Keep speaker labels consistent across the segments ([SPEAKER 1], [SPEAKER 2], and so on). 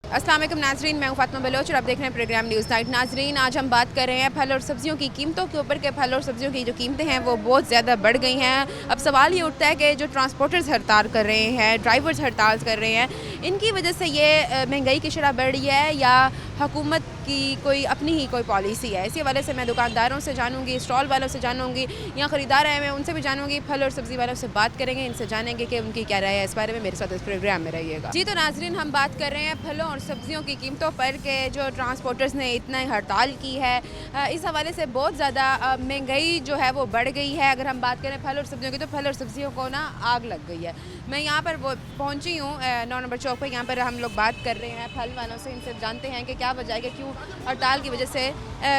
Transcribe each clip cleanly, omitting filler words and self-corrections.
[SPEAKER 1] अस्सलाम वालेकुम नाजरीन, मैं हूँ फातिमा बलोच और आप देख रहे हैं प्रोग्राम न्यूज़ नाइट। नाजरीन, आज हम बात कर रहे हैं फल और सब्जियों की कीमतों के ऊपर के फल और सब्जियों की जो कीमतें हैं वो बहुत ज़्यादा बढ़ गई हैं। अब सवाल ये उठता है कि जो ट्रांसपोर्टर्स हड़ताल कर रहे हैं, ड्राइवर्स हड़ताल कर रहे हैं, इनकी वजह से ये महंगाई की शरह बढ़ रही है या हुकूमत की कोई अपनी ही कोई पॉलिसी है। इसी हवाले से मैं दुकानदारों से जानूँगी, स्टॉल वालों से जानूँगी, या ख़रीदार आए हैं उनसे भी जानूँगी, फल और सब्ज़ी वालों से बात करेंगे, इनसे जानेंगे कि उनकी क्या राय है इस बारे में। मेरे साथ इस प्रोग्राम में रहिएगा जी। तो नाजरीन, हम बात कर रहे हैं फलों और सब्जियों की कीमतों पर के जो ट्रांसपोर्टर्स ने इतना हड़ताल की है, इस हवाले से बहुत ज़्यादा महंगाई जो है वो बढ़ गई है। अगर हम बात करें फल और सब्जियों की, तो फल और सब्जियों को ना आग लग गई है। मैं यहाँ पर वो पहुँची हूँ 9 नंबर चौक पर। यहाँ पर हम लोग बात कर रहे हैं फल वालों से, इनसे जानते हैं कि क्या वजह है कि क्यों हड़ताल की वजह से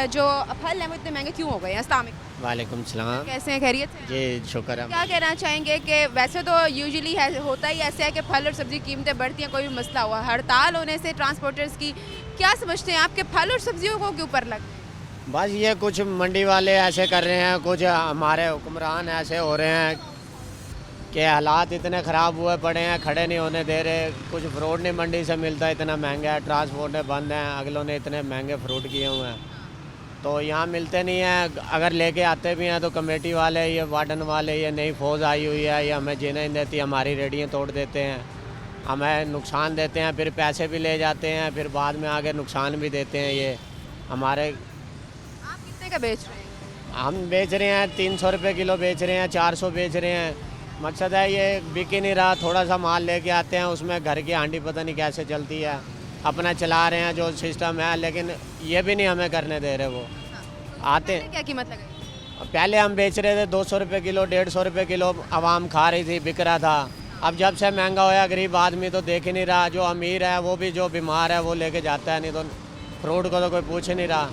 [SPEAKER 1] जो फल हैं वो इतने महंगे क्यों हो गए हैं। अस्सलाम वालेकुम।
[SPEAKER 2] वालेकुम सलाम।
[SPEAKER 1] कैसे हैं, खैरियत से?
[SPEAKER 2] जी शुक्र है।
[SPEAKER 1] क्या कहना चाहेंगे कि वैसे तो यूजुअली होता ही ऐसे है कि फल और सब्जी कीमतें बढ़ती हैं, कोई भी मसला हुआ, हड़ताल होने से ट्रांसपोर्टर्स की क्या समझते हैं आपके फल और सब्जियों को के ऊपर लग?
[SPEAKER 2] बस ये कुछ मंडी वाले ऐसे कर रहे हैं, कुछ हमारे हुक्मरान ऐसे हो रहे हैं कि हालात इतने ख़राब हुए पड़े हैं, खड़े नहीं होने दे रहे। कुछ फ्रूट नहीं मंडी से मिलता, इतना महंगा है, ट्रांसपोर्ट बंद हैं, अगलों ने इतने महंगे फ्रूट किए हुए हैं तो यहाँ मिलते नहीं हैं। अगर लेके आते भी हैं तो कमेटी वाले, ये वार्डन वाले, ये नई फ़ौज आई हुई है, ये हमें जीने नहीं देती, हमारी रेडियाँ तोड़ देते हैं, हमें नुकसान देते हैं, फिर पैसे भी ले जाते हैं, फिर बाद में आगे नुकसान भी देते हैं। ये हमारे
[SPEAKER 1] आप कितने का बेच रहे हैं?
[SPEAKER 2] हम बेच रहे हैं 300 रुपये किलो बेच रहे हैं, 400 बेच रहे हैं। मकसद है ये बिक ही नहीं रहा। थोड़ा सा माल लेके आते हैं, उसमें घर की हांडी पता नहीं कैसे चलती है, अपना चला रहे हैं जो सिस्टम है, लेकिन ये भी नहीं हमें करने दे रहे। वो आते हैं।
[SPEAKER 1] क्या कीमत लगाई?
[SPEAKER 2] पहले हम बेच रहे थे 200 रुपये किलो, 150 रुपये किलो, आवाम खा रही थी, बिक रहा था। अब जब से महंगा होया, गरीब आदमी तो देख ही नहीं रहा। जो अमीर है वो भी, जो बीमार है वो लेके जाता है, नहीं तो फ्रूट को तो कोई पूछ ही नहीं रहा।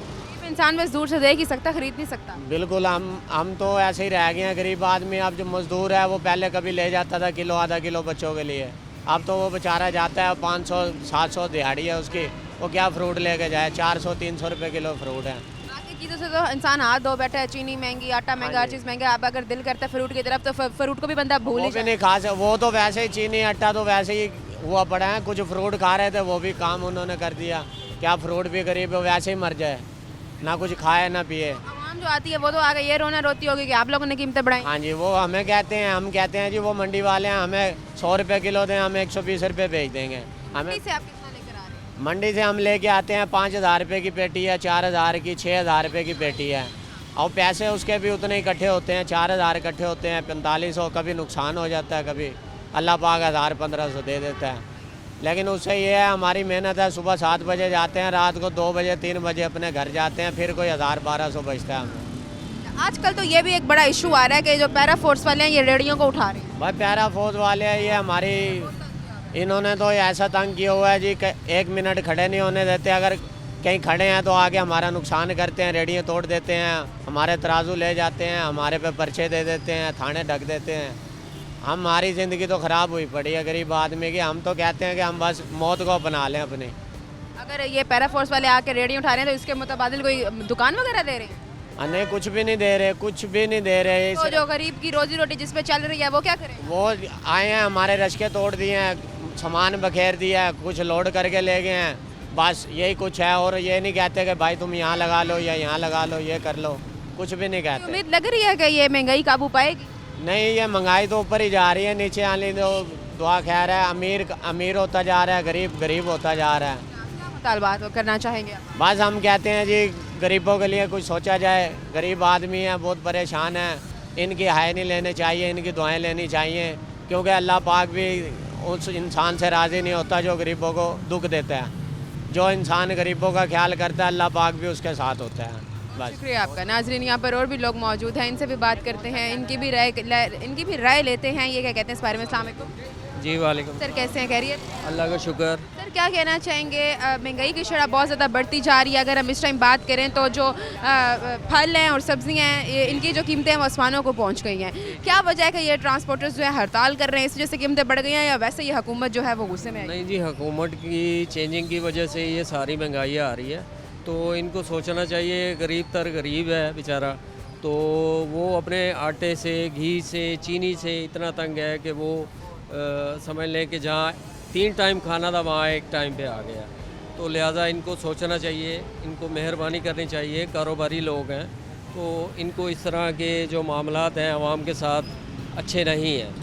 [SPEAKER 1] इंसान बस दूर से देख ही सकता, खरीद नहीं सकता।
[SPEAKER 2] बिल्कुल, हम तो ऐसे ही रह गए हैं गरीब आदमी। अब जो मज़दूर है वो पहले कभी ले जाता था किलो आधा किलो बच्चों के लिए, अब तो वो बेचारा जाता है 500-700 दिहाड़ी है उसकी, वो क्या फ्रूट लेके जाए। 400-300 रुपये किलो फ्रूट है।
[SPEAKER 1] बाकी चीज़ों से तो इंसान हाथ धो बैठा है। चीनी महंगी, आटा महंगा, हर चीज़ महंगा। अब अगर दिल करता है फ्रूट की तरफ तो फ्रूट को भी बंदा भूल
[SPEAKER 2] वो
[SPEAKER 1] ही
[SPEAKER 2] भी
[SPEAKER 1] जाता
[SPEAKER 2] नहीं खा सकते। वो तो वैसे ही चीनी आटा तो वैसे ही हुआ पड़ा है। कुछ फ्रूट खा रहे थे, वो भी काम उन्होंने कर दिया। क्या फ्रूट भी गरीब है वैसे ही मर जाए, ना कुछ खाए ना पिए।
[SPEAKER 1] आवाम जो आती है वो तो आगे ये रोना रोती होगी कि आप लोगों ने कीमतें बढ़ाई।
[SPEAKER 2] हाँ जी, वो हमें कहते हैं, हम कहते हैं जी वो मंडी वाले हैं, हमें 100 रुपये किलो दें, हम 120 रुपये बेच देंगे। हमें
[SPEAKER 1] मंडी से आप कितना लेकर आ रहे हैं?
[SPEAKER 2] मंडी से हम लेके आते हैं 5,000 रुपये की पेटी है, 4,000 की, 6,000 रुपये की पेटी है, और पैसे उसके भी उतने इकट्ठे होते हैं। 4,000 इकट्ठे होते हैं, 4500। कभी नुकसान हो जाता है, कभी अल्लाह पाक 1,000-1,500 दे देता है। लेकिन उससे ये है, हमारी मेहनत है। सुबह 7 बजे जाते हैं, रात को 2 बजे 3 बजे अपने घर जाते हैं, फिर कोई 1,000-1,200 बचता है हमें।
[SPEAKER 1] आजकल तो ये भी एक बड़ा इशू आ रहा है कि जो पैरा फोर्स वाले हैं ये रेडियो को उठा रहे हैं।
[SPEAKER 2] भाई पैरा फौज वाले हैं ये हमारी, इन्होंने तो ऐसा तंग किया हुआ है जी, 1 मिनट खड़े नहीं होने देते। अगर कहीं खड़े हैं तो आगे हमारा नुकसान करते हैं, रेडियो तोड़ देते हैं, हमारे तराजू ले जाते हैं, हमारे पे पर्चे दे देते हैं, थाने ढक देते हैं। हमारी ज़िंदगी तो ख़राब हुई पड़ी है गरीब आदमी की। हम तो कहते हैं कि हम बस मौत को अपना लें अपनी।
[SPEAKER 1] अगर ये पैरा फोर्स वाले आके रेडियो उठा रहे हैं तो इसके मुताबिल कोई दुकान वगैरह दे रहे हैं?
[SPEAKER 2] नहीं, कुछ भी नहीं दे रहे, कुछ भी नहीं दे रहे।
[SPEAKER 1] तो जो गरीब की रोजी रोटी जिस पे चल रही है वो क्या करें?
[SPEAKER 2] वो आए हैं, हमारे रश्के तोड़ दिए हैं, सामान बखेर दिया है, कुछ लोड करके ले गए हैं, बस यही कुछ है। और ये नहीं कहते कि भाई तुम यहाँ लगा लो या यहाँ लगा लो, ये कर लो, कुछ भी नहीं कहते।
[SPEAKER 1] उम्मीद लग रही है कि ये महंगाई काबू पाएगी?
[SPEAKER 2] नहीं, ये महंगाई तो ऊपर ही जा रही है, नीचे आने दो, दुआ खैर है। अमीर अमीर होता जा रहा है, गरीब गरीब होता जा रहा है।
[SPEAKER 1] क्या मुतालबात करना चाहेंगे आप?
[SPEAKER 2] बस हम कहते हैं जी गरीबों के लिए कुछ सोचा जाए। गरीब आदमी है, बहुत परेशान है, इनकी हाय नहीं लेनी चाहिए, इनकी दुआएं लेनी चाहिए, क्योंकि अल्लाह पाक भी उस इंसान से राज़ी नहीं होता जो गरीबों को दुख देता है। जो इंसान गरीबों का ख्याल करता है अल्लाह पाक भी उसके साथ होता है। बस
[SPEAKER 1] शुक्रिया आपका। नाजरीन, यहाँ पर और भी लोग मौजूद हैं, इनसे भी बात करते हैं, इनकी भी राय लेते हैं। ये क्या कहते हैं इस बारे में? अस्सलाम वालेकुम।
[SPEAKER 3] जी वालेकुम।
[SPEAKER 1] सर कैसे हैं, खैरियत?
[SPEAKER 3] अल्लाह का शुक्र।
[SPEAKER 1] सर क्या कहना चाहेंगे, महंगाई की शरह बहुत ज़्यादा बढ़ती जा रही है। अगर हम इस टाइम बात करें तो जो फल हैं और सब्जियां हैं, इनकी जो कीमतें हैं वो आसमानों को पहुंच गई हैं। क्या वजह है कि ये ट्रांसपोर्टर्स जो है हड़ताल कर रहे हैं, इस वजह से कीमतें बढ़ गई हैं, या वैसे ये हुकूमत जो है वो गुस्से में है?
[SPEAKER 3] नहीं जी, हुकूमत की चेंजिंग की वजह से ये सारी महंगाई आ रही है, तो इनको सोचना चाहिए। गरीब तर गरीब है बेचारा, तो वो अपने आटे से, घी से, चीनी से इतना तंग है कि वो समझ लें कि जहाँ 3 टाइम खाना था वहाँ 1 टाइम पे आ गया। तो लिहाजा इनको सोचना चाहिए, इनको मेहरबानी करनी चाहिए। कारोबारी लोग हैं तो इनको इस तरह के जो मामलात हैं आवाम के साथ अच्छे नहीं हैं।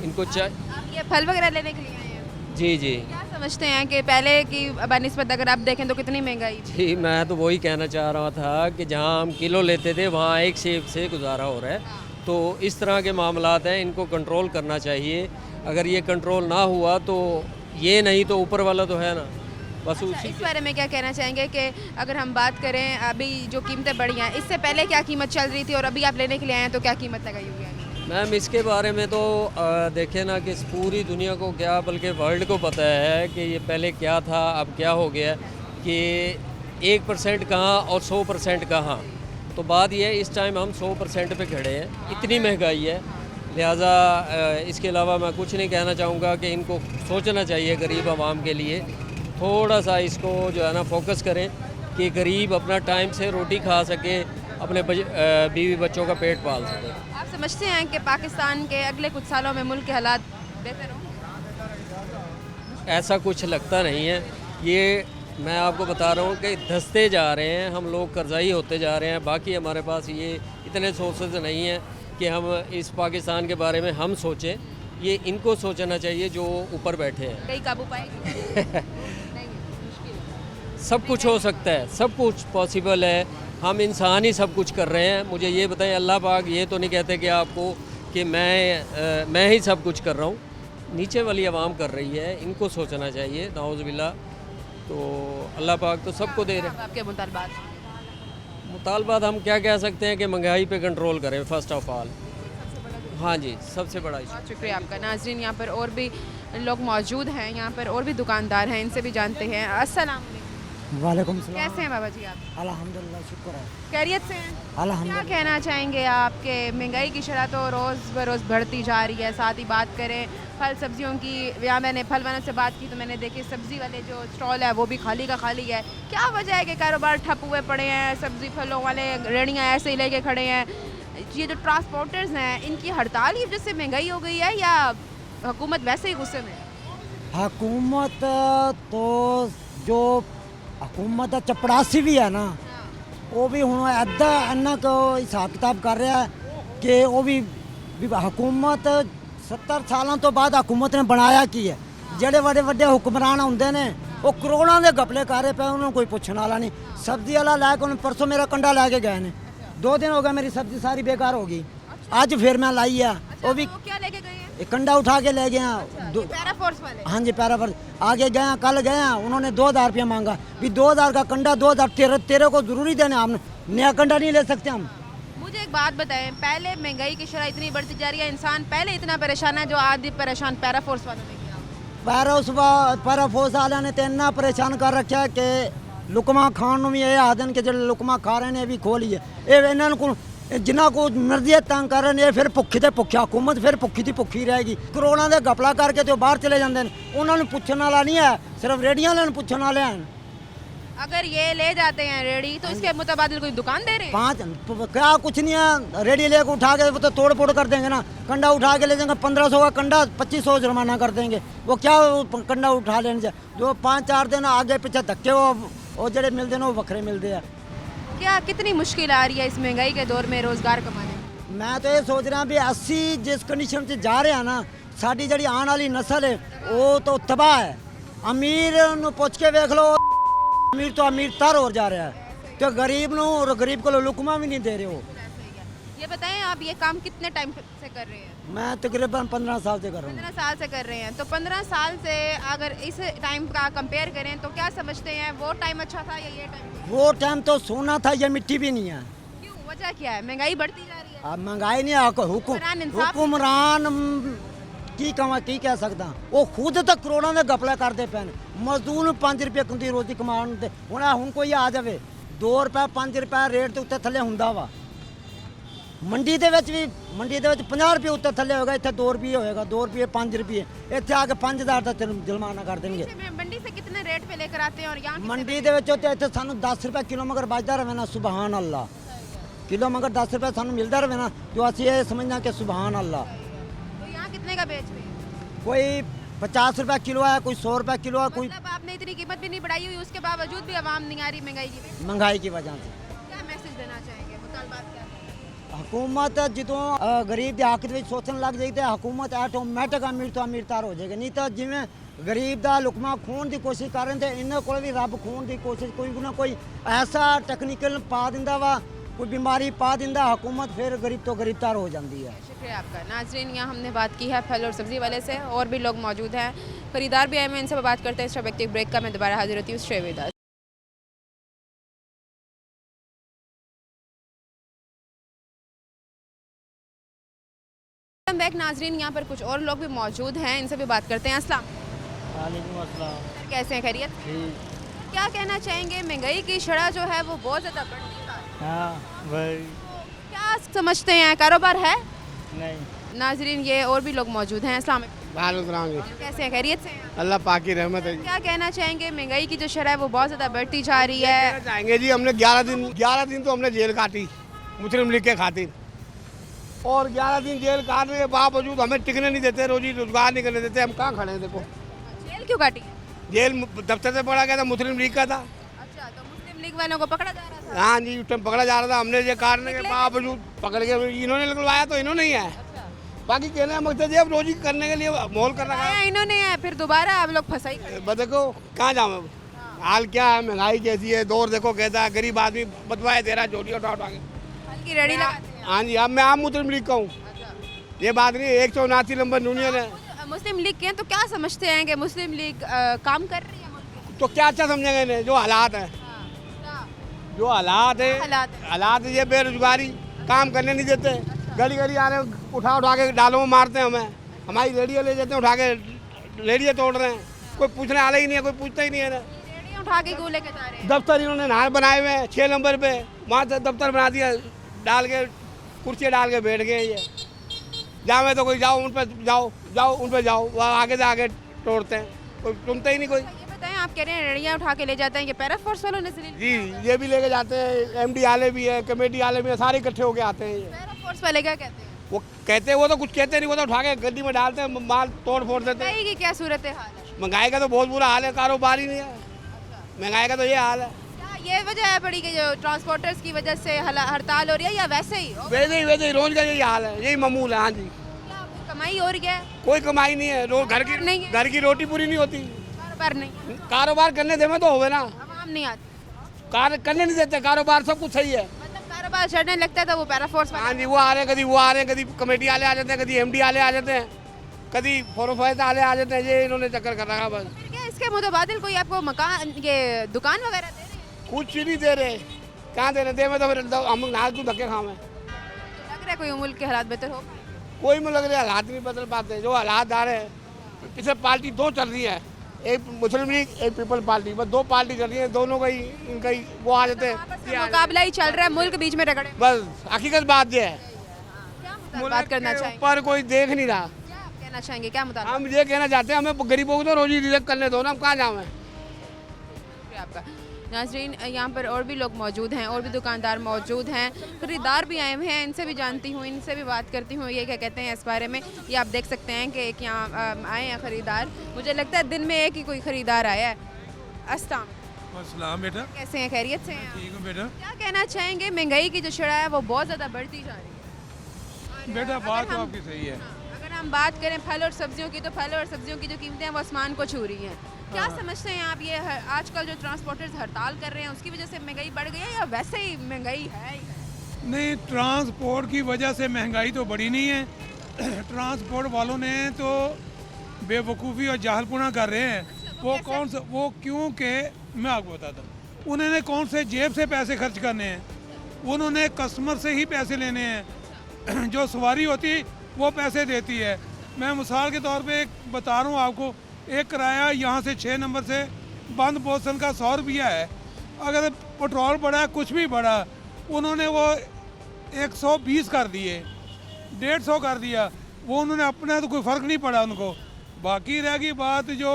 [SPEAKER 3] इनको
[SPEAKER 1] आप ये फल वगैरह लेने के लिए आए हैं?
[SPEAKER 3] जी जी
[SPEAKER 1] क्या समझते हैं कि पहले की बनिस्बत अगर आप देखें तो कितनी महंगाई थी?
[SPEAKER 3] जी, मैं तो वही कहना चाह रहा था कि जहाँ हम किलो लेते थे वहाँ एक सेब से गुजारा हो रहा है। तो इस तरह के मामलात हैं, इनको कंट्रोल करना चाहिए। अगर ये कंट्रोल ना हुआ तो ये नहीं तो ऊपर वाला तो है ना, बस उसी
[SPEAKER 1] इस बारे में क्या कहना चाहेंगे कि अगर हम बात करें अभी जो कीमतें बढ़ी हैं, इससे पहले क्या कीमत चल रही थी और अभी आप लेने के लिए आए हैं तो क्या कीमत लगाई हुई है?
[SPEAKER 3] मैम इसके बारे में तो देखें ना कि इस पूरी दुनिया को क्या बल्कि वर्ल्ड को पता है कि ये पहले क्या था अब क्या हो गया, कि 1% कहाँ और 100% कहाँ। तो बात ये है इस टाइम हम 100% पे खड़े हैं, इतनी महंगाई है। लिहाजा इसके अलावा मैं कुछ नहीं कहना चाहूँगा कि इनको सोचना चाहिए गरीब आवाम के लिए। थोड़ा सा इसको जो है ना फोकस करें कि गरीब अपना टाइम से रोटी खा सके, अपने बीवी बच्चों का पेट पाल सके।
[SPEAKER 1] आप समझते हैं कि पाकिस्तान के अगले कुछ सालों में मुल्क के हालात बेहतर होंगे?
[SPEAKER 3] ऐसा कुछ लगता नहीं है। ये मैं आपको बता रहा हूँ कि धंसते जा रहे हैं, हम लोग कर्जाई होते जा रहे हैं। बाकी हमारे पास ये इतने सोर्सेज नहीं हैं कि हम इस पाकिस्तान के बारे में हम सोचें। ये इनको सोचना चाहिए जो ऊपर बैठे हैं।
[SPEAKER 1] कहीं काबू पाएगी?
[SPEAKER 3] सब कुछ हो सकता है, सब कुछ पॉसिबल है। हम इंसान ही सब कुछ कर रहे हैं। मुझे ये बताएं, अल्लाह पाक ये तो नहीं कहते कि आपको कि मैं ही सब कुछ कर रहा हूँ। नीचे वाली आवाम कर रही है, इनको सोचना चाहिए। नाउज़ुबिल्लाह। तो अल्लाह पाक तो सबको दे रहे हैं।
[SPEAKER 1] आपके
[SPEAKER 3] मुतालबात हम क्या कह सकते हैं कि महंगाई पे कंट्रोल करें फर्स्ट ऑफ ऑल। हाँ जी, सबसे बड़ा इशू।
[SPEAKER 1] बहुत शुक्रिया आपका। नाज़रीन, यहाँ पर और भी लोग मौजूद हैं, यहाँ पर और भी दुकानदार हैं, इनसे भी जानते हैं। अस्सलाम
[SPEAKER 4] वालेकुम सलाम।
[SPEAKER 1] कैसे हैं बाबा जी आप?
[SPEAKER 4] अल्हम्दुलिल्लाह, शुक्र है।
[SPEAKER 1] खैरियत से हैं? क्या
[SPEAKER 4] अल्हम्दुलिल्लाह।
[SPEAKER 1] कहना चाहेंगे आप कि महंगाई की शरह तो रोज़ बरोज़ बढ़ती जा रही है। साथ ही बात करें फल सब्जियों की, यहाँ मैंने फल वालों से बात की तो मैंने देखी सब्ज़ी वाले जो स्टॉल है वो भी खाली का खाली है। क्या वजह है कि कारोबार ठप हुए पड़े हैं? सब्ज़ी फलों वाले रेहड़ियाँ ऐसे ही लेके खड़े हैं। ये जो ट्रांसपोर्टर्स हैं इनकी हड़ताल की वजह से महंगाई हो गई है या हुकूमत वैसे ही गुस्से में है?
[SPEAKER 4] हुकूमत तो जो हुकूमत चपड़ासी भी है ना, वो भी हूँ इन्ना को हिसाब किताब कर रहा है कि वो भी हुकूमत 70 सालों तो बाद हुकूमत ने बनाया की है। जेडे बड़े बड़े हुक्मरान होंगे ने वो करोड़ों के गपले कर रहे पे, उन्होंने कोई पूछने वाला नहीं। सब्जी वाला लैके उन्होंने परसों मेरा कंडा लैके गए ने, 2 दिन हो गए मेरी सब्जी सारी बेकार होगी। आज फिर मैं लाई है, वो भी
[SPEAKER 1] वो क्या लेके गए हैं?
[SPEAKER 4] एक कंडा उठा के ले गए हैं।
[SPEAKER 1] पैरा फोर्स वाले?
[SPEAKER 4] हाँ जी, पैराफोर्स आगे गए हैं, कल गए हैं, उन्होंने 2000 रुपया मांगा। भी 2000 का कंडा 2000 तेरे को जरूरी देना, हम नया कंडा नहीं ले सकते हम।
[SPEAKER 1] मुझे एक बात बताएं, पहले महंगाई की शरह इतनी बढ़ती जा रही है, इंसान पहले इतना परेशान है जो आदि परेशान पैरा फोर्स वालों ने किया?
[SPEAKER 4] पैराफोर्स वाले ने तो इन्ना परेशान कर रखा है कि लुकमा खान भी ये आदन के जो लुकमा खा रहे हैं भी खो लिए। ये इन्होंने को जिन्ना को मर्जी तंग कर रहे हैं, फिर भुखी तो भुखी हुकूमत फिर भुखी थी भुखी रहेगी। करोड़ों के गपला करके तो बाहर चले जाते हैं, उन्होंने पूछने वाला नहीं है, सिर्फ रेडियां वाले पूछने वाले हैं।
[SPEAKER 1] अगर ये ले जाते हैं रेडी तो इसके मुताबिक कोई दुकान दे रहे हैं?
[SPEAKER 4] 5 क्या कुछ नहीं है, रेडी लेके उठा के वो तो तोड़ फोड़ कर देंगे ना। कंडा उठा के ले जाएंगे, 1500 का कंडा 2500 जुर्माना कर देंगे। वो क्या कंडा उठा लेने से जो 5-4 दिन आगे पीछे धक्के वो जड़े मिलते हैं वो वखरे मिलते हैं।
[SPEAKER 1] क्या कितनी मुश्किल आ रही है इस महंगाई के दौर में रोजगार कमाने में?
[SPEAKER 4] मैं तो ये सोच रहा भी 80 जिस कंडीशन से जा रहे हैं ना, साड़ी जड़ी आने वाली नस्ल है वो तो तबाह है। अमीर नू पूछ के देख लो, अमीर तो अमीर तर हो जा रहा है, तो गरीब नू और गरीब को लुकमा भी नहीं दे रहे हो।
[SPEAKER 1] ये बताएं आप ये काम कितने टाइम से कर रहे हैं?
[SPEAKER 4] मैं तकरीबन 15 साल से कर रहा हूँ।
[SPEAKER 1] 15 साल से कर रहे हैं, तो 15 साल से अगर इस टाइम का कंपेयर करें तो क्या समझते हैं, वो टाइम अच्छा था या ये टाइम?
[SPEAKER 4] वो टाइम तो सोना था, ये मिट्टी भी नहीं है।
[SPEAKER 1] क्यों, वजह क्या है? महंगाई बढ़ती जा रही है।
[SPEAKER 4] अब महंगाई नहीं है, हुक्मरान की कह सकता, वो खुद तक करोड़ों के गपले करते पे। मजदूर 5 रुपये कुंदी रोजी कमाने हूँ कोई आ जाए 2 रुपये 5 रुपये रेट तो उत्ते थले हुंदा वा। मंडी के भी 50 रुपये उत्ते थले होगा, इतने 2 रुपये होएगा, 2 रुपये 5 रुपये, इतने आके 5000 का जुर्माना कर देंगे।
[SPEAKER 1] मंडी से कितने रेट पे लेकर आते हैं और यहाँ
[SPEAKER 4] मंडी के सानू 10 रुपये किलो मगर बचता रहे ना, सुबहान अल्लाह। किलो मगर 10 रुपये सानू मिलता रहे ना, जो असं ये समझना कि सुबहान अल्लाह।
[SPEAKER 1] तो यहाँ कितने का बेच रहे हैं?
[SPEAKER 4] कोई 50 रुपये किलो है, कोई 100 रुपये किलो है, कोई
[SPEAKER 1] मतलब आप आपने इतनी कीमत भी नहीं बढ़ाई हुई, उसके बावजूद भी आवाम नहीं आ रही महंगाई की वजह
[SPEAKER 4] महंगाई की वजह से
[SPEAKER 1] से। क्या मैसेज देना चाहेंगे, मुतालबात क्या है?
[SPEAKER 4] हुकूमत ਜਦੋਂ ਗਰੀਬ ਦੇ ਹੱਕ ਦੇ ਵਿੱਚ ਸੋਚਣ ਲੱਗ ਜਾਈ ਤੇ ਹਕੂਮਤ ਆਟੋਮੈਟਿਕ ਅਮੀਰ ਤੋਂ ਅਮੀਰਤਰ ਹੋ ਜਾਏਗੀ। ਨਹੀਂ ਤਾਂ ਜਿਵੇਂ ਗਰੀਬ ਦਾ ਲੁਕਮਾ ਖੋਣ ਦੀ ਕੋਸ਼ਿਸ਼ ਕਰ ਰਹੇ ਤੇ ਇਹਨਾਂ ਕੋਲ ਵੀ ਰੱਬ ਖੋਣ ਦੀ ਕੋਸ਼ਿਸ਼ ਕੋਈ ਨਾ ਕੋਈ ਐਸਾ ਟੈਕਨੀਕਲ ਪਾ ਦਿੰਦਾ ਵਾ, कोई बीमारी पा दिंदा, हुकूमत फिर गरीब तो गरीबतर हो जाती है।
[SPEAKER 1] शुक्रिया आपका। नाजरीन, यहाँ हमने बात की है फल और सब्ज़ी वाले से, और भी लोग मौजूद हैं, खरीदार भी आए हुए हैं, इनसे बात करते हैं। इस व्यक्ति ब्रेक का मैं दोबारा हाजिर होती हूँ। Stay with us. बैक नाजरीन, यहाँ पर कुछ और लोग भी मौजूद हैं, इनसे भी बात करते हैं। अस्सलाम
[SPEAKER 5] वालेकुम अस्सलाम।
[SPEAKER 1] सर, कैसे हैं, खैरियत? क्या कहना चाहेंगे, महंगाई की शरह जो है वो बहुत ज़्यादा बढ़ गई है,
[SPEAKER 5] हाँ भाई
[SPEAKER 1] क्या समझते हैं, कारोबार है?
[SPEAKER 5] नहीं।
[SPEAKER 1] नाजरीन, ये और भी लोग मौजूद हैं। अस्सलाम वालेकुम।
[SPEAKER 2] जी
[SPEAKER 1] कैसे हैं, खैरियत से हैं?
[SPEAKER 2] अल्लाह पाक की रहमत है।
[SPEAKER 1] क्या कहना चाहेंगे, महंगाई की जो शरह है वो बहुत ज़्यादा बढ़ती जा रही है।
[SPEAKER 6] चाहेंगे जी, हमने 11 दिन तो हमने जेल काटी मुस्लिम लीग के खातिर, और 11 दिन जेल काटने के बावजूद हमें टिकने नहीं देते, रोजी रोजगार नहीं करने देते। हम कहाँ खड़े हैं? देखो
[SPEAKER 1] जेल क्यों काटी है?
[SPEAKER 6] जेल दफ्तर से पड़ा गया था, मुस्लिम लीग का था।
[SPEAKER 1] अच्छा, तो मुस्लिम लीग वालों को पकड़ा जा रहा था।
[SPEAKER 6] हाँ जी, उस टाइम पकड़ा जा रहा था। हमने ये काटने के बावजूद पकड़ के इन्होंने निकलवाया, तो इन्होंने ही है। बाकी कहने का मकसद ये, अब रोजी करने के लिए माहौल कर रखा है।
[SPEAKER 1] इन्होंने है, फिर दोबारा आप लोग फंसाई।
[SPEAKER 6] बस देखो कहाँ जाऊँ अब, हाल क्या है, महंगाई कैसी है, दौर देखो कैसा है, गरीब आदमी बदवाए दे रहा है, झोटियाँ उठा उठा के।
[SPEAKER 1] हल्की रेडी लगाते हैं।
[SPEAKER 6] हाँ जी, अब मैं आम मुस्लिम लीग का हूँ, ये बात नहीं। 179 नंबर यूनियन है,
[SPEAKER 1] मुस्लिम लीग के हैं, तो क्या समझते हैं कि मुस्लिम लीग काम कर रही है मुल्क में?
[SPEAKER 6] तो क्या अच्छा समझेंगे इन्हें? जो हालात है, जो हालात है, हालात ये बेरोजगारी, काम करने नहीं देते, गली गली आ रहे, उठा उठा के डालों में मारते हैं हमें, हमारी रेडियो ले जाते हैं, उठा के रेडियो तोड़ रहे हैं, कोई पूछने वाला ही नहीं है, कोई पूछता ही नहीं है ना।
[SPEAKER 1] रेडियो उठा के क्यों लेके जा रहे हैं?
[SPEAKER 6] दफ्तर इन्होंने नहर बनाए हुए हैं 6 नंबर पे, वहाँ से दफ्तर बना दिया, डाल के कुर्सी डाल के बैठ गए। ये जाओ तो कोई जाओ उन पर जाओ उन पर जाओ, वहाँ आगे से आगे तोड़ते हैं, कोई सुनता ही नहीं कोई।
[SPEAKER 1] ये बताएं, आप कह रहे हैं रेडियाँ उठा के ले जाते हैं, ये पैरा फोर्स वालों ने से
[SPEAKER 6] जी, ये भी लेके जाते हैं, एमडी वाले भी है, कमेटी वाले भी है, सारे इकट्ठे होके आते हैं। ये
[SPEAKER 1] पैरा फोर्स वाले क्या कहते हैं?
[SPEAKER 6] वो कहते हैं, वो तो कुछ कहते नहीं, वो तो उठा के गड्डी में डालते हैं, माल तोड़ फोड़ देते हैं।
[SPEAKER 1] महंगाई की क्या सूरत हाल है?
[SPEAKER 6] महंगाई का तो बहुत बुरा हाल है, कारोबार ही नहीं है, महंगाई का तो ये हाल है।
[SPEAKER 1] क्या ये वजह है बड़ी कि जो ट्रांसपोर्टर्स की वजह से हड़ताल हो रही है, या वैसे ही
[SPEAKER 6] वैसे ही रोज का यही हाल है, यही मामूल है। हाँ जी,
[SPEAKER 1] क्या कोई कमाई हो रही है?
[SPEAKER 6] कोई कमाई नहीं है, रोज घर की रोटी पूरी नहीं होती,
[SPEAKER 1] कारोबार नहीं,
[SPEAKER 6] कारोबार करने देवे तो होवे ना,
[SPEAKER 1] आवाम नहीं आती,
[SPEAKER 6] करने नहीं देते कारोबार, सब कुछ सही है।
[SPEAKER 1] मतलब कारोबार चढ़ने लगता है तो वो पैरा फोर्स
[SPEAKER 6] हाँ जी, वो आ रहे हैं, कभी वो आ रहे हैं, कभी कमेटी वाले आ जाते हैं, कभी एमडी वाले आ जाते हैं, कभी फोरोफाइज वाले आ जाते हैं, ये इन्होंने चक्कर कर रखा बस।
[SPEAKER 1] फिर क्या इसके मुतबादिल कोई आपको मकान, ये दुकान वगैरह दे रही है?
[SPEAKER 6] कुछ नहीं दे रहे, कहाँ दे रहे? दे में तो फिर हम नाच तू धक्के खावे।
[SPEAKER 1] तो लग रहा है कोई मुल्क के हालात बेहतर हो पाए?
[SPEAKER 6] कोई में लग रहा है हालात नहीं बदल पाते, जो हालात आ रहे हैं। पिछले पार्टी 2 चल रही है, एक मुस्लिम लीग, एक पीपल पार्टी, बस 2 पार्टी चल रही है, दोनों का ही इनका ही वो आ जाते हैं,
[SPEAKER 1] मुकाबला ही चल रहा है, मुल्क बीच में रगड़े।
[SPEAKER 6] बस हकीकत बात ये है।
[SPEAKER 1] क्या बात करना चाहेंगे,
[SPEAKER 6] पर कोई देख नहीं रहा।
[SPEAKER 1] क्या आप कहना चाहेंगे, क्या मुताबिक
[SPEAKER 6] हम ये कहना चाहते हैं, हमें गरीबों को तो रोजी रिजक करने दो ना, हम कहाँ जाएं?
[SPEAKER 1] आपका? नाजरीन, यहाँ पर और भी लोग मौजूद हैं, और भी दुकानदार मौजूद हैं, खरीदार भी आए हुए हैं, इनसे भी जानती हूँ, इनसे भी बात करती हूँ, ये क्या कहते हैं इस बारे में। ये आप देख सकते हैं कि एक यहाँ आए हैं खरीदार, मुझे लगता है दिन में एक ही कोई खरीदार आया है।
[SPEAKER 7] अस्सलाम बेटा,
[SPEAKER 1] कैसे हैं, खैरियत से हैं?
[SPEAKER 7] ठीक हूँ बेटा।
[SPEAKER 1] क्या कहना चाहेंगे, महंगाई की जो शरह है वो बहुत ज़्यादा बढ़ती जा रही है। और
[SPEAKER 7] बेटा
[SPEAKER 1] अगर
[SPEAKER 7] बात तो
[SPEAKER 1] हम-
[SPEAKER 7] आपकी सही है।
[SPEAKER 1] अगर हम बात करें फल और सब्जियों की, तो फल और सब्जियों की जो कीमतें हैं वो आसमान को छू रही हैं। क्या समझते हैं आप, ये आजकल जो ट्रांसपोर्टर्स हड़ताल कर रहे हैं उसकी वजह से महंगाई बढ़ गई है, या वैसे ही महंगाई है ही है?
[SPEAKER 7] नहीं, ट्रांसपोर्ट की वजह से महंगाई तो बढ़ी नहीं है। ट्रांसपोर्ट वालों ने तो बेवकूफ़ी और जाहलपुना कर रहे हैं। वो क्योंकि मैं आपको बताता हूँ, उन्होंने कौन से जेब से पैसे खर्च करने हैं, उन्होंने कस्टमर से ही पैसे लेने हैं। जो सवारी होती वो पैसे देती है। मैं मिसाल के तौर पे एक बता रहा हूँ आपको, एक किराया यहाँ से 6 नंबर से बंद बोसन का 100 रुपया है। अगर पेट्रोल बढ़ा, कुछ भी बढ़ा, उन्होंने वो 120 कर दिए, 150 कर दिया। वो उन्होंने अपना तो कोई फ़र्क नहीं पड़ा उनको। बाकी रह गई बात जो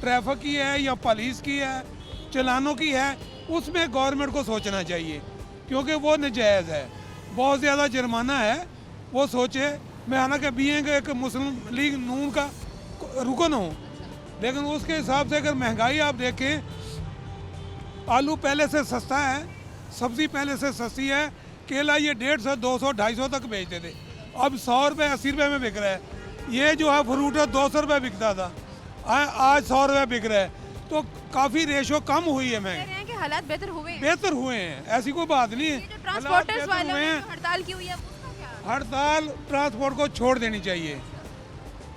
[SPEAKER 7] ट्रैफिक की है या पुलिस की है, चलानों की है, उसमें गवर्नमेंट को सोचना चाहिए, क्योंकि वो नजायज़ है, बहुत ज़्यादा जुर्माना है। वो सोचे। मैं हालांकि बीइंग एक मुस्लिम लीग नून का रुकन हूँ, लेकिन उसके हिसाब से अगर महंगाई आप देखें, आलू पहले से सस्ता है, सब्ज़ी पहले से सस्ती है, केला ये 150, 200, 250 तक बेचते थे, अब 100 रुपये 80 रुपये में बिक रहा है। ये जो है फ्रूट है 200 रुपये बिकता था, आज 100 रुपये बिक रहा है, तो काफ़ी रेशो कम हुई है
[SPEAKER 1] कह
[SPEAKER 7] महंगी।
[SPEAKER 1] रहे हैं कि हालात बेहतर हुए हैं।
[SPEAKER 7] बेहतर हुए हैं, ऐसी कोई बात नहीं है।
[SPEAKER 1] ये जो
[SPEAKER 7] हालात
[SPEAKER 1] ट्रांसपोर्टर्स
[SPEAKER 7] बेहतर
[SPEAKER 1] वालों
[SPEAKER 7] हुए
[SPEAKER 1] ने
[SPEAKER 7] हैं।
[SPEAKER 1] जो हड़ताल की हुई है उसका क्या?
[SPEAKER 7] हड़ताल ट्रांसपोर्ट को छोड़ देनी चाहिए,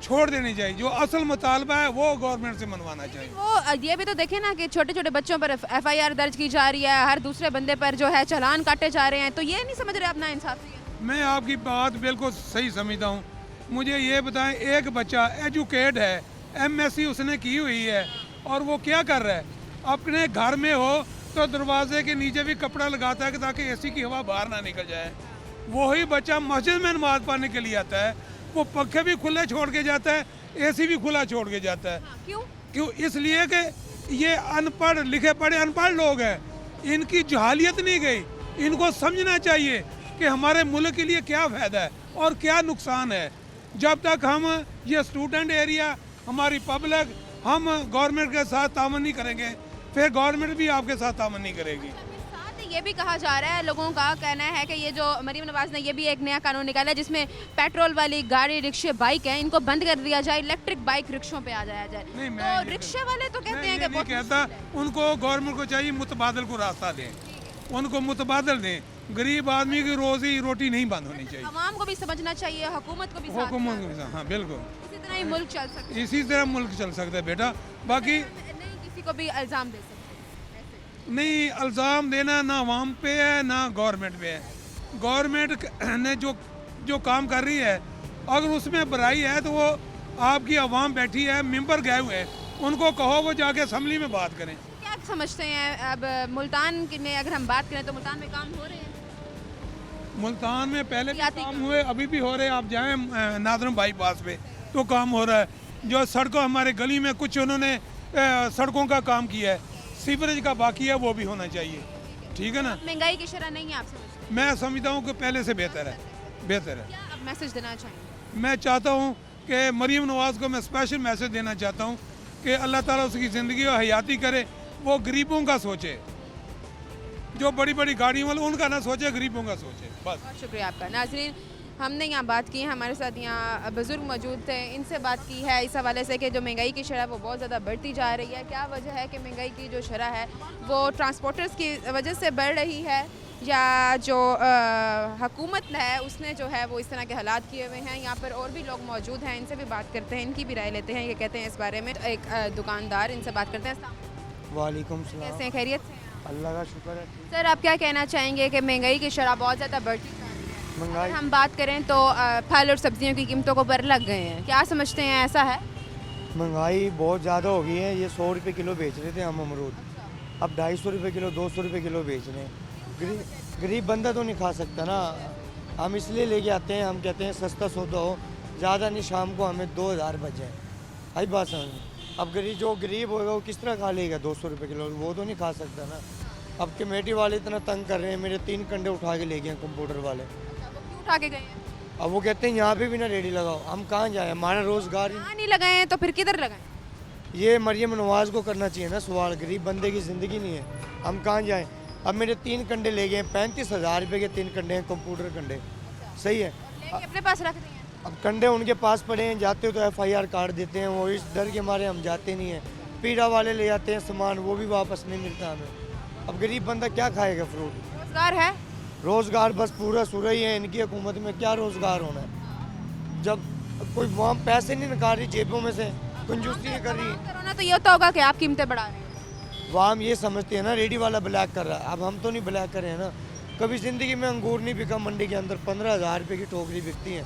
[SPEAKER 7] छोड़ देनी चाहिए। जो असल मुतालबा है वो गवर्नमेंट से मनवाना चाहिए।
[SPEAKER 1] वो ये भी तो देखें ना कि छोटे छोटे बच्चों पर FIR दर्ज की जा रही है, हर दूसरे बंदे पर जो है चालान काटे जा रहे हैं, तो ये नहीं समझ रहे अपना इंसाफी है।
[SPEAKER 7] मैं आपकी बात बिल्कुल सही समझता हूँ। मुझे ये बताएं, एक बच्चा एजुकेट है, MSc उसने की हुई है, और वो क्या कर रहा है? अपने घर में हो तो दरवाजे के नीचे भी कपड़ा लगाता है कि ताकि AC की हवा बाहर ना निकल जाए। वही बच्चा मस्जिद में नमाज पढ़ने के लिए आता है, वो पंखे भी खुले छोड़ के जाता है, AC भी खुला छोड़ के जाता है।
[SPEAKER 1] क्यों?
[SPEAKER 7] क्यों? इसलिए कि ये अनपढ़, लिखे पढ़े अनपढ़ लोग हैं, इनकी जहालियत नहीं गई। इनको समझना चाहिए कि हमारे मुल्क के लिए क्या फ़ायदा है और क्या नुकसान है। जब तक हम ये स्टूडेंट एरिया, हमारी पब्लिक, हम गवर्नमेंट के साथ तामन नहीं करेंगे, फिर गवर्नमेंट भी आपके साथ तामन नहीं करेगी।
[SPEAKER 1] साथ ही ये भी कहा जा रहा है, लोगों का कहना है कि ये जो मरीम नवाज ने ये भी एक नया कानून निकाला है जिसमें पेट्रोल वाली गाड़ी, रिक्शे, बाइक है, इनको बंद कर दिया जाए, इलेक्ट्रिक बाइक रिक्शों पे आ जाया जाए।
[SPEAKER 7] नहीं, मैं
[SPEAKER 1] तो
[SPEAKER 7] ये
[SPEAKER 1] रिक्शे वाले तो कहते हैं कि
[SPEAKER 7] नहीं
[SPEAKER 1] बहुत
[SPEAKER 7] कहता, उनको गवर्नमेंट को चाहिए मुतबादल को रास्ता दें, उनको मुतबादल दें। गरीब आदमी की रोजी रोटी नहीं बंद होनी चाहिए।
[SPEAKER 1] आवाम को भी समझना चाहिए, हुकूमत को भी साथ
[SPEAKER 7] हुकूमत
[SPEAKER 1] में।
[SPEAKER 7] के साथ, हाँ बिल्कुल,
[SPEAKER 1] इसी तरह ही मुल्क चल सकता
[SPEAKER 7] इसी तरह मुल्क चल सकता है बेटा। बाकी
[SPEAKER 1] है, नहीं किसी को भी इल्ज़ाम दे सकते।
[SPEAKER 7] नहीं, इल्ज़ाम देना ना आवाम पे है ना गवर्नमेंट पे है। गवर्नमेंट ने जो काम कर रही है, अगर उसमें बुराई है तो वो आपकी आवाम बैठी है, मेंबर गए हुए हैं, उनको कहो वो जाके असम्बली में बात करें।
[SPEAKER 1] क्या समझते हैं अब मुल्तान में अगर हम बात करें तो मुल्तान में काम हो रहे हैं?
[SPEAKER 7] मुल्तान में पहले भी
[SPEAKER 1] यात्री
[SPEAKER 7] काम हुए, अभी भी हो रहे हैं। आप जाएं नादरम बाईपास पे तो काम हो रहा है। जो सड़कों, हमारे गली में कुछ उन्होंने सड़कों का काम किया है, सीवरेज का बाकी है, वो भी होना चाहिए। ठीक है ना?
[SPEAKER 1] महंगाई की शरह नहीं है, आप समझते हैं?
[SPEAKER 7] मैं समझता हूँ कि पहले से बेहतर है, बेहतर है।
[SPEAKER 1] क्या अब मैसेज देना चाहेंगे?
[SPEAKER 7] मैं चाहता हूँ कि मरीम नवाज़ को मैं स्पेशल मैसेज देना चाहता हूँ कि अल्लाह ताला उसकी ज़िंदगी और हयाती करे, वो गरीबों का सोचे। जो बड़ी बड़ी गाड़ियों वाले उनका ना सोचे, गरीबों का सोचे, बस।
[SPEAKER 1] बहुत शुक्रिया आपका। नाज़रीन, हमने यहाँ बात की है, हमारे साथ यहाँ बुज़ुर्ग मौजूद थे, इनसे बात की है इस हवाले से कि जो महंगाई की शरह वो बहुत ज़्यादा बढ़ती जा रही है। क्या वजह है कि महंगाई की जो शरह है वो ट्रांसपोर्टर्स की वजह से बढ़ रही है, या जो हुकूमत है उसने जो है वो इस तरह के हालात किए हुए हैं। यहाँ पर और भी लोग मौजूद हैं, इनसे भी बात करते हैं, इनकी भी राय लेते हैं, ये कहते हैं इस बारे में। एक दुकानदार, इनसे बात करते हैं। अस्सलाम वालेकुम।
[SPEAKER 8] वालेकुम सलाम।
[SPEAKER 1] कैसे हैं, खैरियत से हैं?
[SPEAKER 8] अल्लाह का शुक्र है।
[SPEAKER 1] सर, आप क्या कहना चाहेंगे कि महंगाई की शरह बहुत ज़्यादा बढ़ती जा रही है?
[SPEAKER 8] महंगाई,
[SPEAKER 1] हम बात करें तो फल और सब्जियों की कीमतों को पर लग गए हैं, क्या समझते हैं ऐसा है?
[SPEAKER 8] महंगाई बहुत ज़्यादा हो गई है। ये 100 रुपये किलो बेच रहे थे हम अमरूद, अब 250 रुपये किलो, 200 रुपये किलो बेच रहे हैं। गरीब बंदा तो नहीं खा सकता ना। हम इसलिए लेके आते हैं, हम कहते हैं सस्ता सौदा हो, ज़्यादा नहीं, शाम को हमें 2000 बच जाए। आई बात समझ। अब जो गरीब होगा वो किस तरह खा लेगा 200 रुपये किलो? वो तो नहीं खा सकता ना। अब कमेटी वाले इतना तंग कर रहे हैं, मेरे 3 कंडे उठा के ले गए हैं कंप्यूटर वाले।
[SPEAKER 1] अच्छा, वो क्यों उठा के गए हैं?
[SPEAKER 8] अब वो कहते हैं यहाँ पे भी ना रेडी लगाओ। हम कहाँ जाएँ? हमारा रोज़गार ही
[SPEAKER 1] कहाँ नहीं लगाए हैं तो फिर किधर लगाए?
[SPEAKER 8] ये मरियम नवाज़ को करना चाहिए ना सवाल। गरीब बंदे की ज़िंदगी नहीं है, हम कहाँ जाएं? अब मेरे 3 कंडे ले गए हैं, 35,000 रुपये के 3 कंडे हैं, कंप्यूटर कंडे। सही है।
[SPEAKER 1] लेके अपने पास रख दिए हैं।
[SPEAKER 8] अब कंडे उनके पास पड़े हैं, जाते हो तो FIR काट देते हैं, वो इस डर के मारे हम जाते नहीं हैं। पीड़ा वाले ले जाते हैं सामान, वो भी वापस नहीं मिलता हमें। अब गरीब बंदा क्या खाएगा फ्रूट?
[SPEAKER 1] रोजगार है?
[SPEAKER 8] रोज़गार बस पूरा सूरा ही है इनकी हुकूमत में। क्या रोज़गार होना है जब कोई वहाँ पैसे नहीं निकाल रही जेबों में से, कंजूसी कर रही है।
[SPEAKER 1] कोरोना तो ये होता होगा कि आप कीमतें बढ़ा रहे हैं।
[SPEAKER 8] वो हम ये समझते हैं ना रेडी वाला ब्लैक कर रहा है। अब हम तो नहीं ब्लैक कर रहे हैं ना। कभी ज़िंदगी में अंगूर नहीं बिका मंडी के अंदर, 15,000 रुपये की टोकरी बिकती है।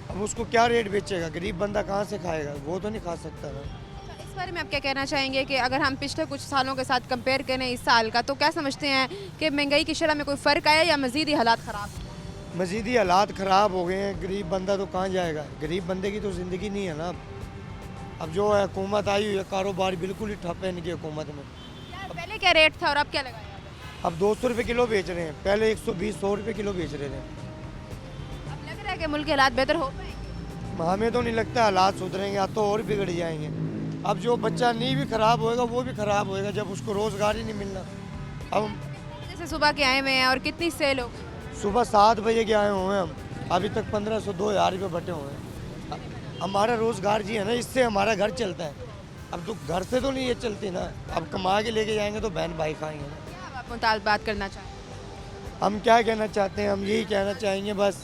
[SPEAKER 8] अब उसको क्या रेट बेचेगा? गरीब बंदा कहाँ से खाएगा? वो तो नहीं खा सकता ना।
[SPEAKER 1] अच्छा, इस बारे में आप क्या कहना चाहेंगे कि अगर हम पिछले कुछ सालों के साथ कंपेयर करें इस साल का, तो क्या समझते हैं कि महंगाई की शरह में कोई फ़र्क आया या मज़ीद ही हालात ख़राब?
[SPEAKER 8] मज़ीद ही हालात ख़राब हो गए हैं। गरीब बंदा तो कहाँ जाएगा? गरीब बंदे की तो ज़िंदगी नहीं है ना। अब जो है हुकूमत आई हुई है, कारोबार बिल्कुल ही ठप है इनकी हुकूमत में।
[SPEAKER 1] पहले क्या रेट था और अब क्या लगाया?
[SPEAKER 8] अब 200 रुपये किलो बेच रहे हैं, पहले 120-100 रुपये किलो बेच रहे थे।
[SPEAKER 1] अब लग रहा है कि मुल्क के हालात बेहतर हो पाएंगे?
[SPEAKER 8] हमें तो नहीं लगता हालात सुधरेंगे, अब तो और बिगड़ जाएंगे। अब जो बच्चा नहीं भी ख़राब होएगा वो भी ख़राब होएगा जब उसको रोज़गार ही नहीं मिलना। अब
[SPEAKER 1] जैसे सुबह के आए हुए हैं और कितनी सेल हो?
[SPEAKER 8] सुबह 7 बजे के आए हुए हैं हम, अभी तक 1500 2000 रुपये बटे हुए हैं। हमारा रोज़गार जी है ना, इससे हमारा घर चलता है। अब तो घर से तो नहीं ये चलती ना, अब कमा के लेके जाएंगे तो बहन भाई खाएंगे ना।
[SPEAKER 1] क्या आप मुताल बात करना चाहें?
[SPEAKER 8] हम क्या कहना चाहते हैं, हम यही कहना चाहेंगे बस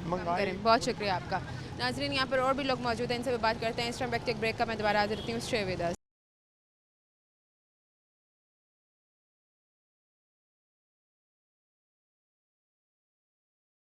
[SPEAKER 8] मंगाई।
[SPEAKER 1] करें। बहुत शुक्रिया आपका। नाजरीन, यहाँ पर और भी लोग मौजूद हैं, इनसे भी बात करते हैं। इस टाइम वक्त एक ब्रेक का मैं दोबारा हाजिर रहती हूँ। Stay with us.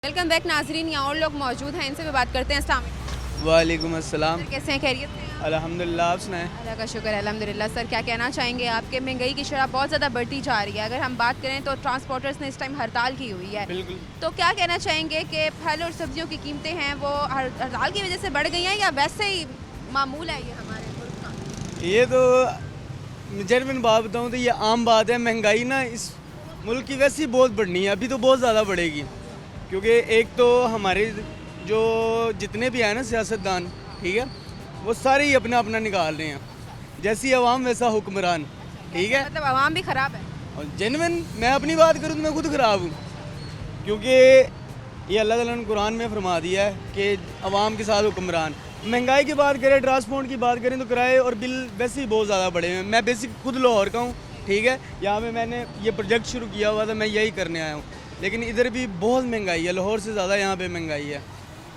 [SPEAKER 1] Welcome back नाजरीन, यहाँ और लोग मौजूद हैं, इनसे भी बात करते हैं। अस्सलाम वालेकुम।
[SPEAKER 9] वालेकुम अस्सलाम।
[SPEAKER 1] सर, कैसे हैं? खैरियत से हैं?
[SPEAKER 9] अल्हम्दुलिल्लाह, आप सुनाएं।
[SPEAKER 1] अल्लाह का शुक्र है, अल्हम्दुलिल्लाह। सर, क्या कहना चाहेंगे? आपके महंगाई की शरह बहुत ज़्यादा बढ़ती जा रही है। अगर हम बात करें तो ट्रांसपोर्टर्स ने इस टाइम हड़ताल की हुई है,
[SPEAKER 9] बिल्कुल।
[SPEAKER 1] तो क्या कहना चाहेंगे कि फल और सब्जियों की कीमतें हैं वो हड़ताल की वजह से बढ़ गई हैं या वैसे ही मामूल है ये हमारे मुल्क का?
[SPEAKER 9] ये तो जेन्युइन बात बताऊँ तो ये आम बात है। महंगाई ना इस मुल्क की वैसे ही बहुत बढ़नी है, अभी तो बहुत ज़्यादा बढ़ेगी। क्योंकि एक तो हमारे जो जितने भी हैं ना सियासतदान, ठीक है, वो सारे ही अपना अपना निकाल रहे हैं। जैसी अवाम वैसा हुक्मरान, ठीक है।
[SPEAKER 1] मतलब आवाम भी ख़राब है।
[SPEAKER 9] और जेन्युइन मैं अपनी बात करूँ तो मैं खुद ख़राब हूँ, क्योंकि ये अल्लाह ताला ने कुरान में फरमा दिया है कि अवाम के साथ हुक्मरान। महंगाई की बात करें, ट्रांसपोर्ट की बात करें तो किराए और बिल वैसे ही बहुत ज़्यादा बढ़े हैं। मैं बेसिक खुद लाहौर का हूँ, ठीक है। यहाँ पे मैंने ये प्रोजेक्ट शुरू किया हुआ था, मैं यही करने आया हूँ। लेकिन इधर भी बहुत महंगाई है, लाहौर से ज़्यादा यहाँ पे महंगाई है।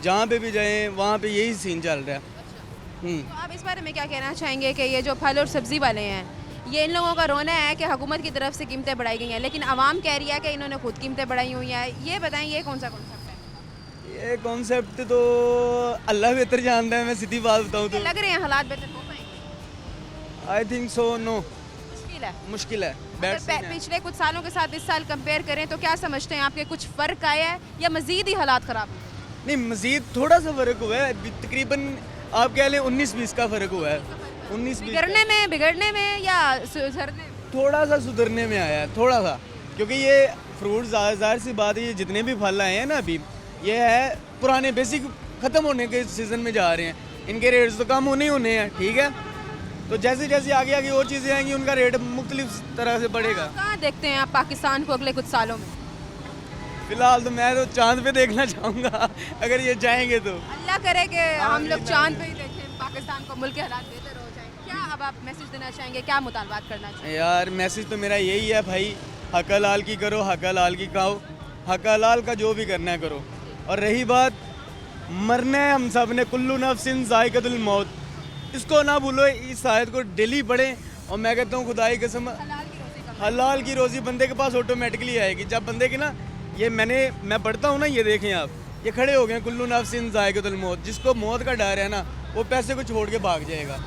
[SPEAKER 9] जहाँ पे भी जाएँ वहाँ पे यही सीन चल रहा है।
[SPEAKER 1] तो आप इस बारे में क्या कहना चाहेंगे कि ये जो फल और सब्ज़ी वाले हैं, ये इन लोगों का रोना है कि हुकूमत की तरफ से कीमतें बढ़ाई गई हैं, लेकिन आवाम कह रही है कि इन्होंने खुद कीमतें बढ़ाई हुई हैं। ये बताएं, ये कौन सा कॉन्सेप्ट है?
[SPEAKER 9] ये कॉन्सेप्ट तो अल्लाह बेहतर जानता है। मैं सीधी बात बताऊँ तो
[SPEAKER 1] लग रहे हैं हालात बेहतर हो पाएंगे?
[SPEAKER 9] आई थिंक सो नो,
[SPEAKER 1] मुश्किल है।
[SPEAKER 9] मुश्किल है।
[SPEAKER 1] अगर पिछले कुछ सालों के साथ इस साल कंपेयर करें तो क्या समझते हैं आपके कुछ फ़र्क आया है या मज़ीद ही हालात ख़राब हुए?
[SPEAKER 9] नहीं, मज़ीद थोड़ा सा फ़र्क हुआ है। तकरीबन आप कह लें 19-20 का फ़र्क हुआ है। 19-20
[SPEAKER 1] बिगड़ने में या सुधरने में?
[SPEAKER 9] थोड़ा सा सुधरने में आया है, थोड़ा सा। क्योंकि ये फ्रूट ज़ाहिर सी बात है, ये जितने भी फल आए हैं ना अभी, ये है पुराने बेसिक ख़त्म होने के सीज़न में जा रहे हैं। इनके रेट्स तो कम होने ही होने हैं, ठीक है। तो जैसे जैसे आगे आगे और चीज़ें आएंगी उनका रेट मुख्तलिफ तरह से बढ़ेगा।
[SPEAKER 1] कहाँ देखते हैं आप पाकिस्तान को अगले कुछ सालों में?
[SPEAKER 9] फिलहाल तो मैं तो चांद पे देखना चाहूँगा अगर ये जाएंगे तो।
[SPEAKER 1] अल्लाह करे कि हम लोग चांद पे ही देखें, पाकिस्तान को मुल्क के हालात बेहतर हो जाएं। क्या अब आप मैसेज देना चाहेंगे, क्या मुतालबात करना चाहेंगे?
[SPEAKER 9] यार मैसेज तो मेरा यही है भाई, हक हलाल की करो, हक हलाल की खाओ, हक हलाल का जो भी करना है करो। और रही बात मरना है हम सब ने, कुल्लू नफ्सिन ज़ाइक़तुल मौत, इसको ना भूलो। इस आयत को डेली पढ़ें। और मैं कहता हूँ खुदाई कसम, हलाल की रोज़ी बंदे के पास ऑटोमेटिकली आएगी। जब बंदे की ना ये मैं पढ़ता हूँ ना, ये देखें आप, ये खड़े हो गए कुल्लू नफ्सिन ज़ाइक़तुल मौत। जिसको मौत का डर है ना, वो पैसे को छोड़ के भाग जाएगा,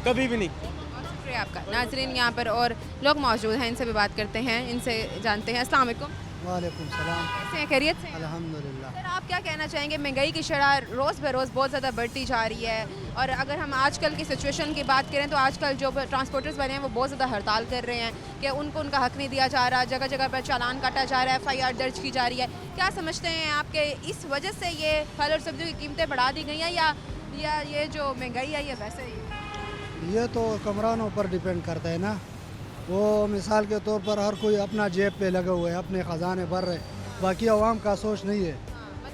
[SPEAKER 9] कभी भी नहीं।
[SPEAKER 1] शुक्रिया आपका। नाजरीन, यहाँ पर और लोग मौजूद हैं, इनसे भी बात करते हैं, इनसे जानते हैं। अस्सलाम वालेकुम।
[SPEAKER 4] वालेकुम सलाम।
[SPEAKER 1] कैसे हैं? खैरियत से हैं?
[SPEAKER 4] अल्हम्दुलिल्लाह।
[SPEAKER 1] सर, आप क्या कहना चाहेंगे? महंगाई की शरह रोज़ बरोज़ बहुत ज़्यादा बढ़ती जा रही है, और अगर हम आजकल की सिचुएशन की बात करें तो आजकल जो ट्रांसपोर्टर्स वाले हैं वो बहुत ज़्यादा हड़ताल कर रहे हैं कि उनको उनका हक नहीं दिया जा रहा, जगह जगह पर चालान काटा जा रहा है, FIR दर्ज की जा रही है। क्या समझते हैं आपके इस वजह से ये फल और सब्जियों की कीमतें बढ़ा दी गई हैं या ये जो महंगाई है ये वैसे ही?
[SPEAKER 10] ये तो हुक्मरानों पर डिपेंड करता है ना। वो मिसाल के तौर पर हर कोई अपना जेब पे लगे हुए है, अपने ख़जाने भर रहे, बाकी आवाम का सोच नहीं है।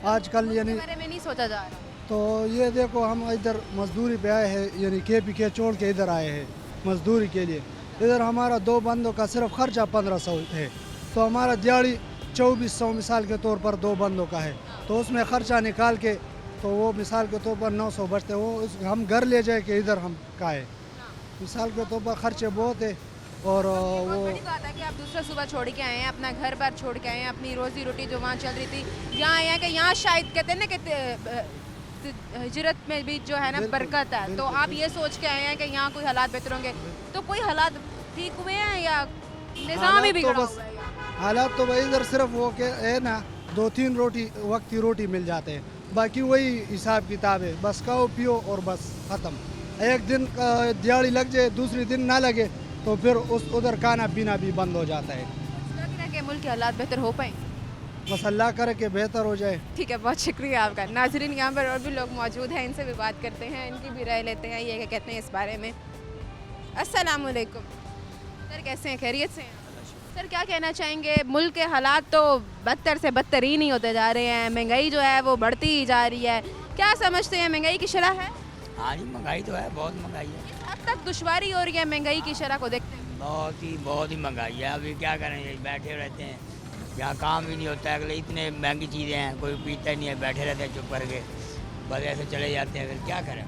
[SPEAKER 10] आजकल यानी
[SPEAKER 1] बारे में नहीं सोचा जा रहा।
[SPEAKER 10] तो ये देखो, हम इधर मजदूरी पे आए हैं, यानी KPK छोड़ के इधर आए हैं मजदूरी के लिए। इधर हमारा 2 बंदों का सिर्फ खर्चा 1500 है, तो हमारा दिहाड़ी 2400 मिसाल के तौर पर 2 बंदों का है, तो उसमें ख़र्चा निकाल के तो वो मिसाल के तौर पर 900 बचते, वो हम घर ले जाए कि इधर हम का है। मिसाल के तौर पर खर्चे बहुत है। और वो
[SPEAKER 1] बड़ी बात है कि आप दूसरा सुबह छोड़ के आए हैं, अपना घर बार छोड़ के आए हैं, अपनी रोजी रोटी जो वहाँ चल रही थी यहाँ आए हैं कि यहाँ शायद कहते हैं ना कि हिजरत में भी जो है ना बरकत है। तो आप ये सोच के आए हैं कि यहाँ कोई हालात बेहतर होंगे, तो कोई हालात ठीक हुए हैं या निज़ाम ही बिगड़ा हुआ है?
[SPEAKER 10] हालात तो भाई इधर सिर्फ वो के है ना, 2-3 रोटी वक्त की रोटी मिल जाते हैं, बाकी वही हिसाब किताब है, बस खाओ पियो और बस ख़त्म। एक दिन दिहाड़ी लग जाए, दूसरे दिन ना लगे तो फिर उधर खाना पीना भी बंद हो जाता है।
[SPEAKER 1] लग रहा है कि मुल्क के हालात बेहतर हो पाए।
[SPEAKER 10] बस अल्लाह करे कि बेहतर हो जाए।
[SPEAKER 1] ठीक है, बहुत शुक्रिया आपका। नाजरीन, यहाँ पर और भी लोग मौजूद हैं, इनसे भी बात करते हैं, इनकी भी राय लेते हैं, ये क्या कहते हैं इस बारे में। अस्सलामुअलैकुम सर, कैसे हैं? खैरियत से हैं? सर क्या कहना चाहेंगे, मुल्क के हालात तो बदतर से बदतरीन ही होते जा रहे हैं, महंगाई जो है वो बढ़ती ही जा रही है, क्या समझते हैं महंगाई की शरह है?
[SPEAKER 11] हाँ जी, महंगाई तो है, बहुत महंगाई है,
[SPEAKER 1] किस हद तक दुश्वारी हो रही है महंगाई की शरह को देखते हैं?
[SPEAKER 11] बहुत ही महंगाई है। अभी क्या करें, बैठे रहते हैं, यहाँ काम भी नहीं होता है, अगले इतने महंगी चीज़ें हैं, कोई पीता नहीं है, बैठे रहते हैं चुप करके, बस ऐसे चले जाते हैं, फिर क्या करें।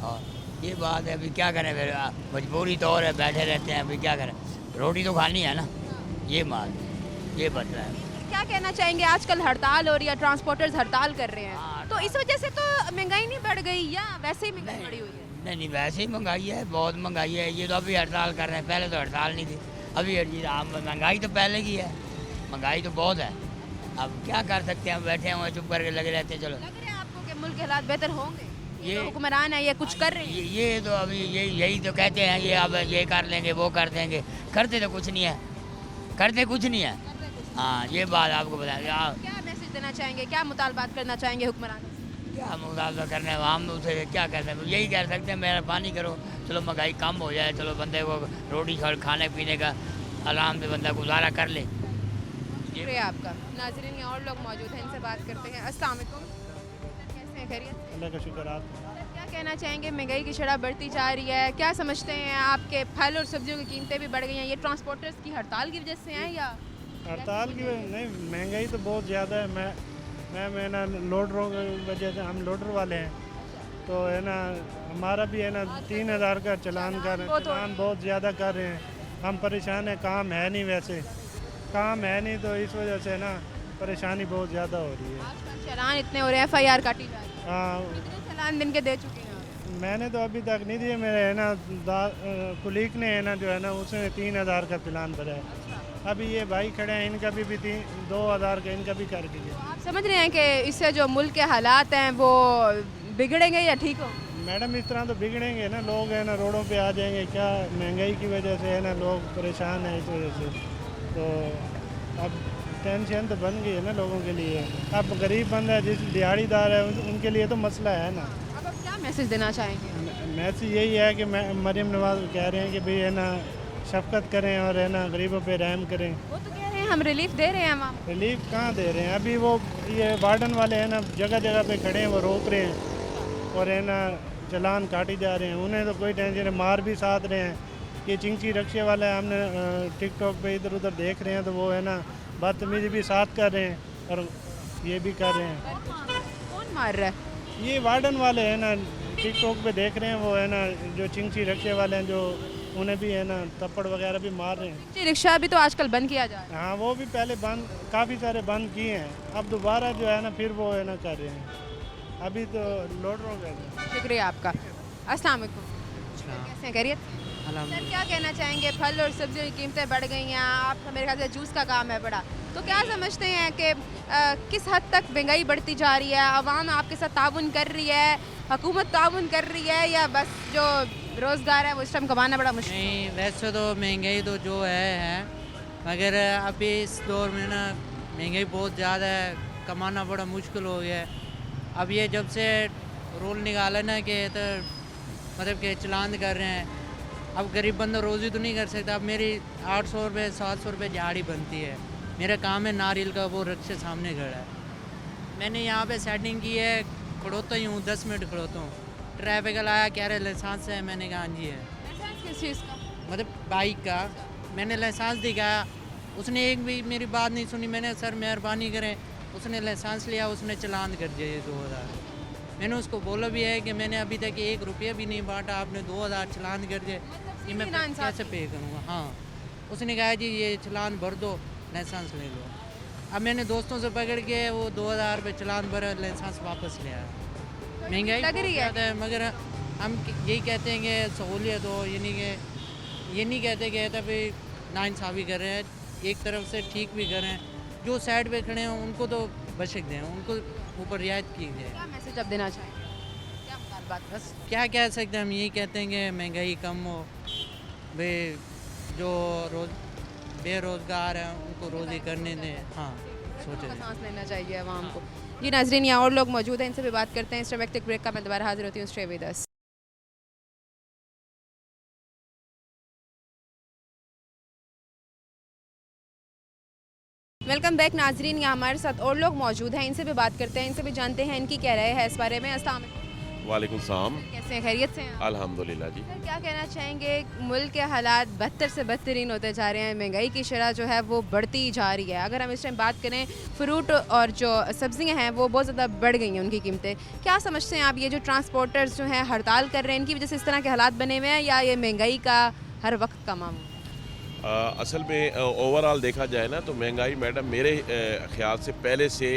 [SPEAKER 11] और ये बात है, अभी क्या करें, फिर मजबूरी तौर है, बैठे रहते हैं, अभी क्या करें, रोटी तो खानी है ना, ये बात ये बदला है।
[SPEAKER 1] क्या कहना चाहेंगे, आजकल हड़ताल हो रही है, ट्रांसपोर्टर्स हड़ताल कर रहे हैं,
[SPEAKER 11] हाँ,
[SPEAKER 1] तो इस वजह से तो महंगाई नहीं बढ़ गई या वैसे ही महंगाई बढ़ी हुई है?
[SPEAKER 11] नहीं, वैसे ही महंगाई है, बहुत महंगाई है, ये तो अभी हड़ताल कर रहे हैं, पहले तो हड़ताल नहीं थी, अभी महंगाई तो पहले की है, महंगाई तो बहुत है, अब क्या कर सकते हैं, हम बैठे हुए चुप करके लगे रहते हैं। चलो,
[SPEAKER 1] लग रहा है आपको कि मुल्क के हालात बेहतर होंगे?
[SPEAKER 11] ये
[SPEAKER 1] तो हुक्मरान है, ये कुछ कर रहे हैं?
[SPEAKER 11] ये तो अभी यही तो कहते हैं, ये अब ये कर लेंगे, वो कर देंगे, करते तो कुछ नहीं है, करते कुछ नहीं है। हाँ, ये बात आपको बता दें।
[SPEAKER 1] क्या मैसेज देना चाहेंगे, क्या मुतालबात करना चाहेंगे हुक्मरान?
[SPEAKER 11] क्या मुतालबा करने, हम उसे क्या कहते हैं, यही कह सकते हैं, मेहरबानी करो, चलो महंगाई कम हो जाए, चलो बंदे को रोटी खाने पीने का आराम से बंदा गुजारा कर ले।
[SPEAKER 1] शुक्रिया आपका। नाज़रीन, यहाँ और लोग मौजूद हैं, इनसे बात करते हैं। अस्सलाम वालेकुम, कैसे हैं? खैरियत?
[SPEAKER 5] अल्लाह का शुक्र। आप
[SPEAKER 1] क्या कहना चाहेंगे, महंगाई की शरह बढ़ती जा रही है, क्या समझते हैं आपके फल और सब्जियों की कीमतें भी बढ़ गई हैं, ये ट्रांसपोर्टर्स की हड़ताल की वजह से हैं या?
[SPEAKER 5] हड़ताल की नहीं, महंगाई तो बहुत ज़्यादा है। मैं ना लोडरों की वजह से, हम लोडर वाले हैं, तो है ना हमारा भी है ना 3000 का चलान चलान बहुत ज़्यादा कर रहे हैं, हम परेशान हैं, काम है नहीं, वैसे काम है नहीं, तो इस वजह से ना परेशानी बहुत ज़्यादा हो रही है।
[SPEAKER 1] आजकल चलान इतने हो रहे हैं, FIR काटी जा रही है।
[SPEAKER 5] हाँ,
[SPEAKER 1] कितने चलान दिन के दे चुके हैं आप?
[SPEAKER 5] मैंने तो अभी तक नहीं दिए, मेरे है ना कुलीग ने है ना जो है ना उसने 3000 का चलान भरा है। अभी ये भाई खड़े हैं, इनका भी 2000 का इनका भी कर दिया।
[SPEAKER 1] आप समझ रहे हैं कि इससे जो मुल्क के हालात हैं वो बिगड़ेंगे या ठीक हो?
[SPEAKER 5] मैडम, इस तरह तो बिगड़ेंगे ना, लोग है ना रोडों पे आ जाएंगे, क्या महंगाई की वजह से है ना लोग परेशान हैं इस वजह से, तो अब टेंशन तो बन गई है ना लोगों के लिए। अब गरीब बंदा है, जिस दिहाड़ीदार है, उनके लिए तो मसला है ना।
[SPEAKER 1] अब आप क्या मैसेज देना चाहेंगे?
[SPEAKER 5] मैसेज यही है कि मरीम नवाज कह रहे हैं कि भाई है ना शफकत करें और है ना गरीबों पे रहम करें।
[SPEAKER 1] वो तो कह रहे हैं हम रिलीफ दे रहे हैं आवाम को।
[SPEAKER 5] रिलीफ कहाँ दे रहे हैं, अभी वो ये वार्डन वाले हैं ना जगह जगह पे खड़े हैं, वो रोक रहे हैं और है ना चलान काटी जा रहे हैं, उन्हें तो कोई टेंशन है, मार भी साथ रहे हैं। ये चिंची रक्शे वाला है, हमने टिकटॉक पे इधर उधर देख रहे हैं, तो वो है ना बदतमीजी भी साथ कर रहे हैं और ये भी कर रहे हैं।
[SPEAKER 1] कौन मार रहा है?
[SPEAKER 5] ये वार्डन वाले हैं ना, टिकटॉक पे देख रहे हैं, वो है ना जो चिंची रक्शे वाले हैं, जो उन्हें भी है ना थप्पड़ वगैरह भी मार रहे हैं।
[SPEAKER 1] जी, रिक्शा भी तो आजकल बंद किया जा रहा है।
[SPEAKER 5] हाँ, वो भी पहले बंद, काफ़ी सारे बंद किए हैं, अब दोबारा जो है ना फिर वो है ना कर रहे हैं, अभी तो लोडरों का।
[SPEAKER 1] शुक्रिया आपका। अस्सलाम वालेकुम, कैसे हैं? खैरियत? सर क्या कहना चाहेंगे, फल और सब्जियों की कीमतें बढ़ गई हैं, आपका मेरे ख्याल से जूस का काम है बड़ा, तो क्या समझते हैं कि किस हद तक महंगाई बढ़ती जा रही है, आवाम आपके साथ ताउन कर रही है, हुकूमत ताउन कर रही है, या बस जो रोज़गार है वो इस टाइम कमाना बड़ा मुश्किल?
[SPEAKER 12] नहीं, वैसे तो महंगाई तो जो है मगर अभी इस दौर में ना महंगाई बहुत ज़्यादा है, कमाना बड़ा मुश्किल हो गया है। अब ये जब से रूल निकाला ना कि तो मतलब कि चलान कर रहे हैं, अब गरीब बंदा रोज़ी तो नहीं कर सकता। अब मेरी 800 रुपये 700 रुपये दिहाड़ी बनती है, मेरा काम है नारियल का, वो रक्शे सामने खड़ा है, मैंने यहाँ पे सेटिंग की है, खड़ोता ही हूँ, 10 मिनट खड़ोता हूँ, ट्रैफिक आया, कह रहे लाइसेंस है, मैंने कहा हाँ जी है।
[SPEAKER 1] लाइसेंस किस चीज़ का?
[SPEAKER 12] मतलब बाइक का, मैंने लाइसेंस दिखाया, उसने एक भी मेरी बात नहीं सुनी, मैंने सर मेहरबानी करें, उसने लाइसेंस लिया, उसने चलान कर दिया 2000। मैंने उसको बोला भी है कि मैंने अभी तक 1 रुपया भी नहीं बांटा, आपने 2000 चलान कर दिए, ये मैं कैसे पे करूँगा। हाँ, उसने कहा जी ये चलान भर दो, लाइसेंस ले लो। अब मैंने दोस्तों से पकड़ के वो 2000 रुपये चलान भरा, लाइसेंस वापस ले आया। महंगाई
[SPEAKER 1] लग रही है,
[SPEAKER 12] मगर हम यही कहते हैं कि सहूलियत हो, ये नहीं कहते कि भाई नाइंसाफ़ी कर रहे हैं, एक तरफ से ठीक भी कर रहे हैं, जो साइड पे खड़े हैं उनको तो बशक दें, उनको ऊपर रियायत की जाए।
[SPEAKER 1] क्या मैसेज आप देना चाहेंगे, क्या मुतालबात?
[SPEAKER 12] बस क्या कह सकते हैं, हम यही कहते हैं कि महंगाई कम हो, भाई जो बेरोज़गार हैं उनको रोज़ी करने दें। हाँ, सोचे
[SPEAKER 1] सांस लेना चाहिए आवाम को। जी नाज़रीन, यहाँ और लोग मौजूद हैं, इनसे भी बात करते हैं। इस वक्त एक ब्रेक का मैं दोबारा हाजिर होती हूँ। Stay with us. Welcome back नाजरीन, यहाँ हमारे साथ और लोग मौजूद हैं, इनसे भी बात करते हैं, इनसे भी जानते हैं इनकी क्या राय है इस बारे में। अस्सलाम वालेकुम।
[SPEAKER 13] वालेकुम सलाम।
[SPEAKER 1] कैसे हैं, खैरियत से हैं?
[SPEAKER 13] अल्हम्दुलिल्लाह जी।
[SPEAKER 1] सर क्या कहना चाहेंगे, मुल्क के हालात बदतर से बदतरीन होते जा रहे हैं, महंगाई की शरह जो है वो बढ़ती जा रही है। अगर हम इस टाइम बात करें फ्रूट और जो सब्जियां हैं वो बहुत ज़्यादा बढ़ गई हैं उनकी कीमतें। क्या समझते हैं आप, ये जो ट्रांसपोर्टर्स जो हैं हड़ताल कर रहे हैं इनकी वजह से इस तरह के हालात बने हुए हैं, या ये महंगाई का हर वक्त का मामला?
[SPEAKER 13] असल में ओवरऑल देखा जाए ना तो महंगाई मैडम मेरे ख्याल से पहले से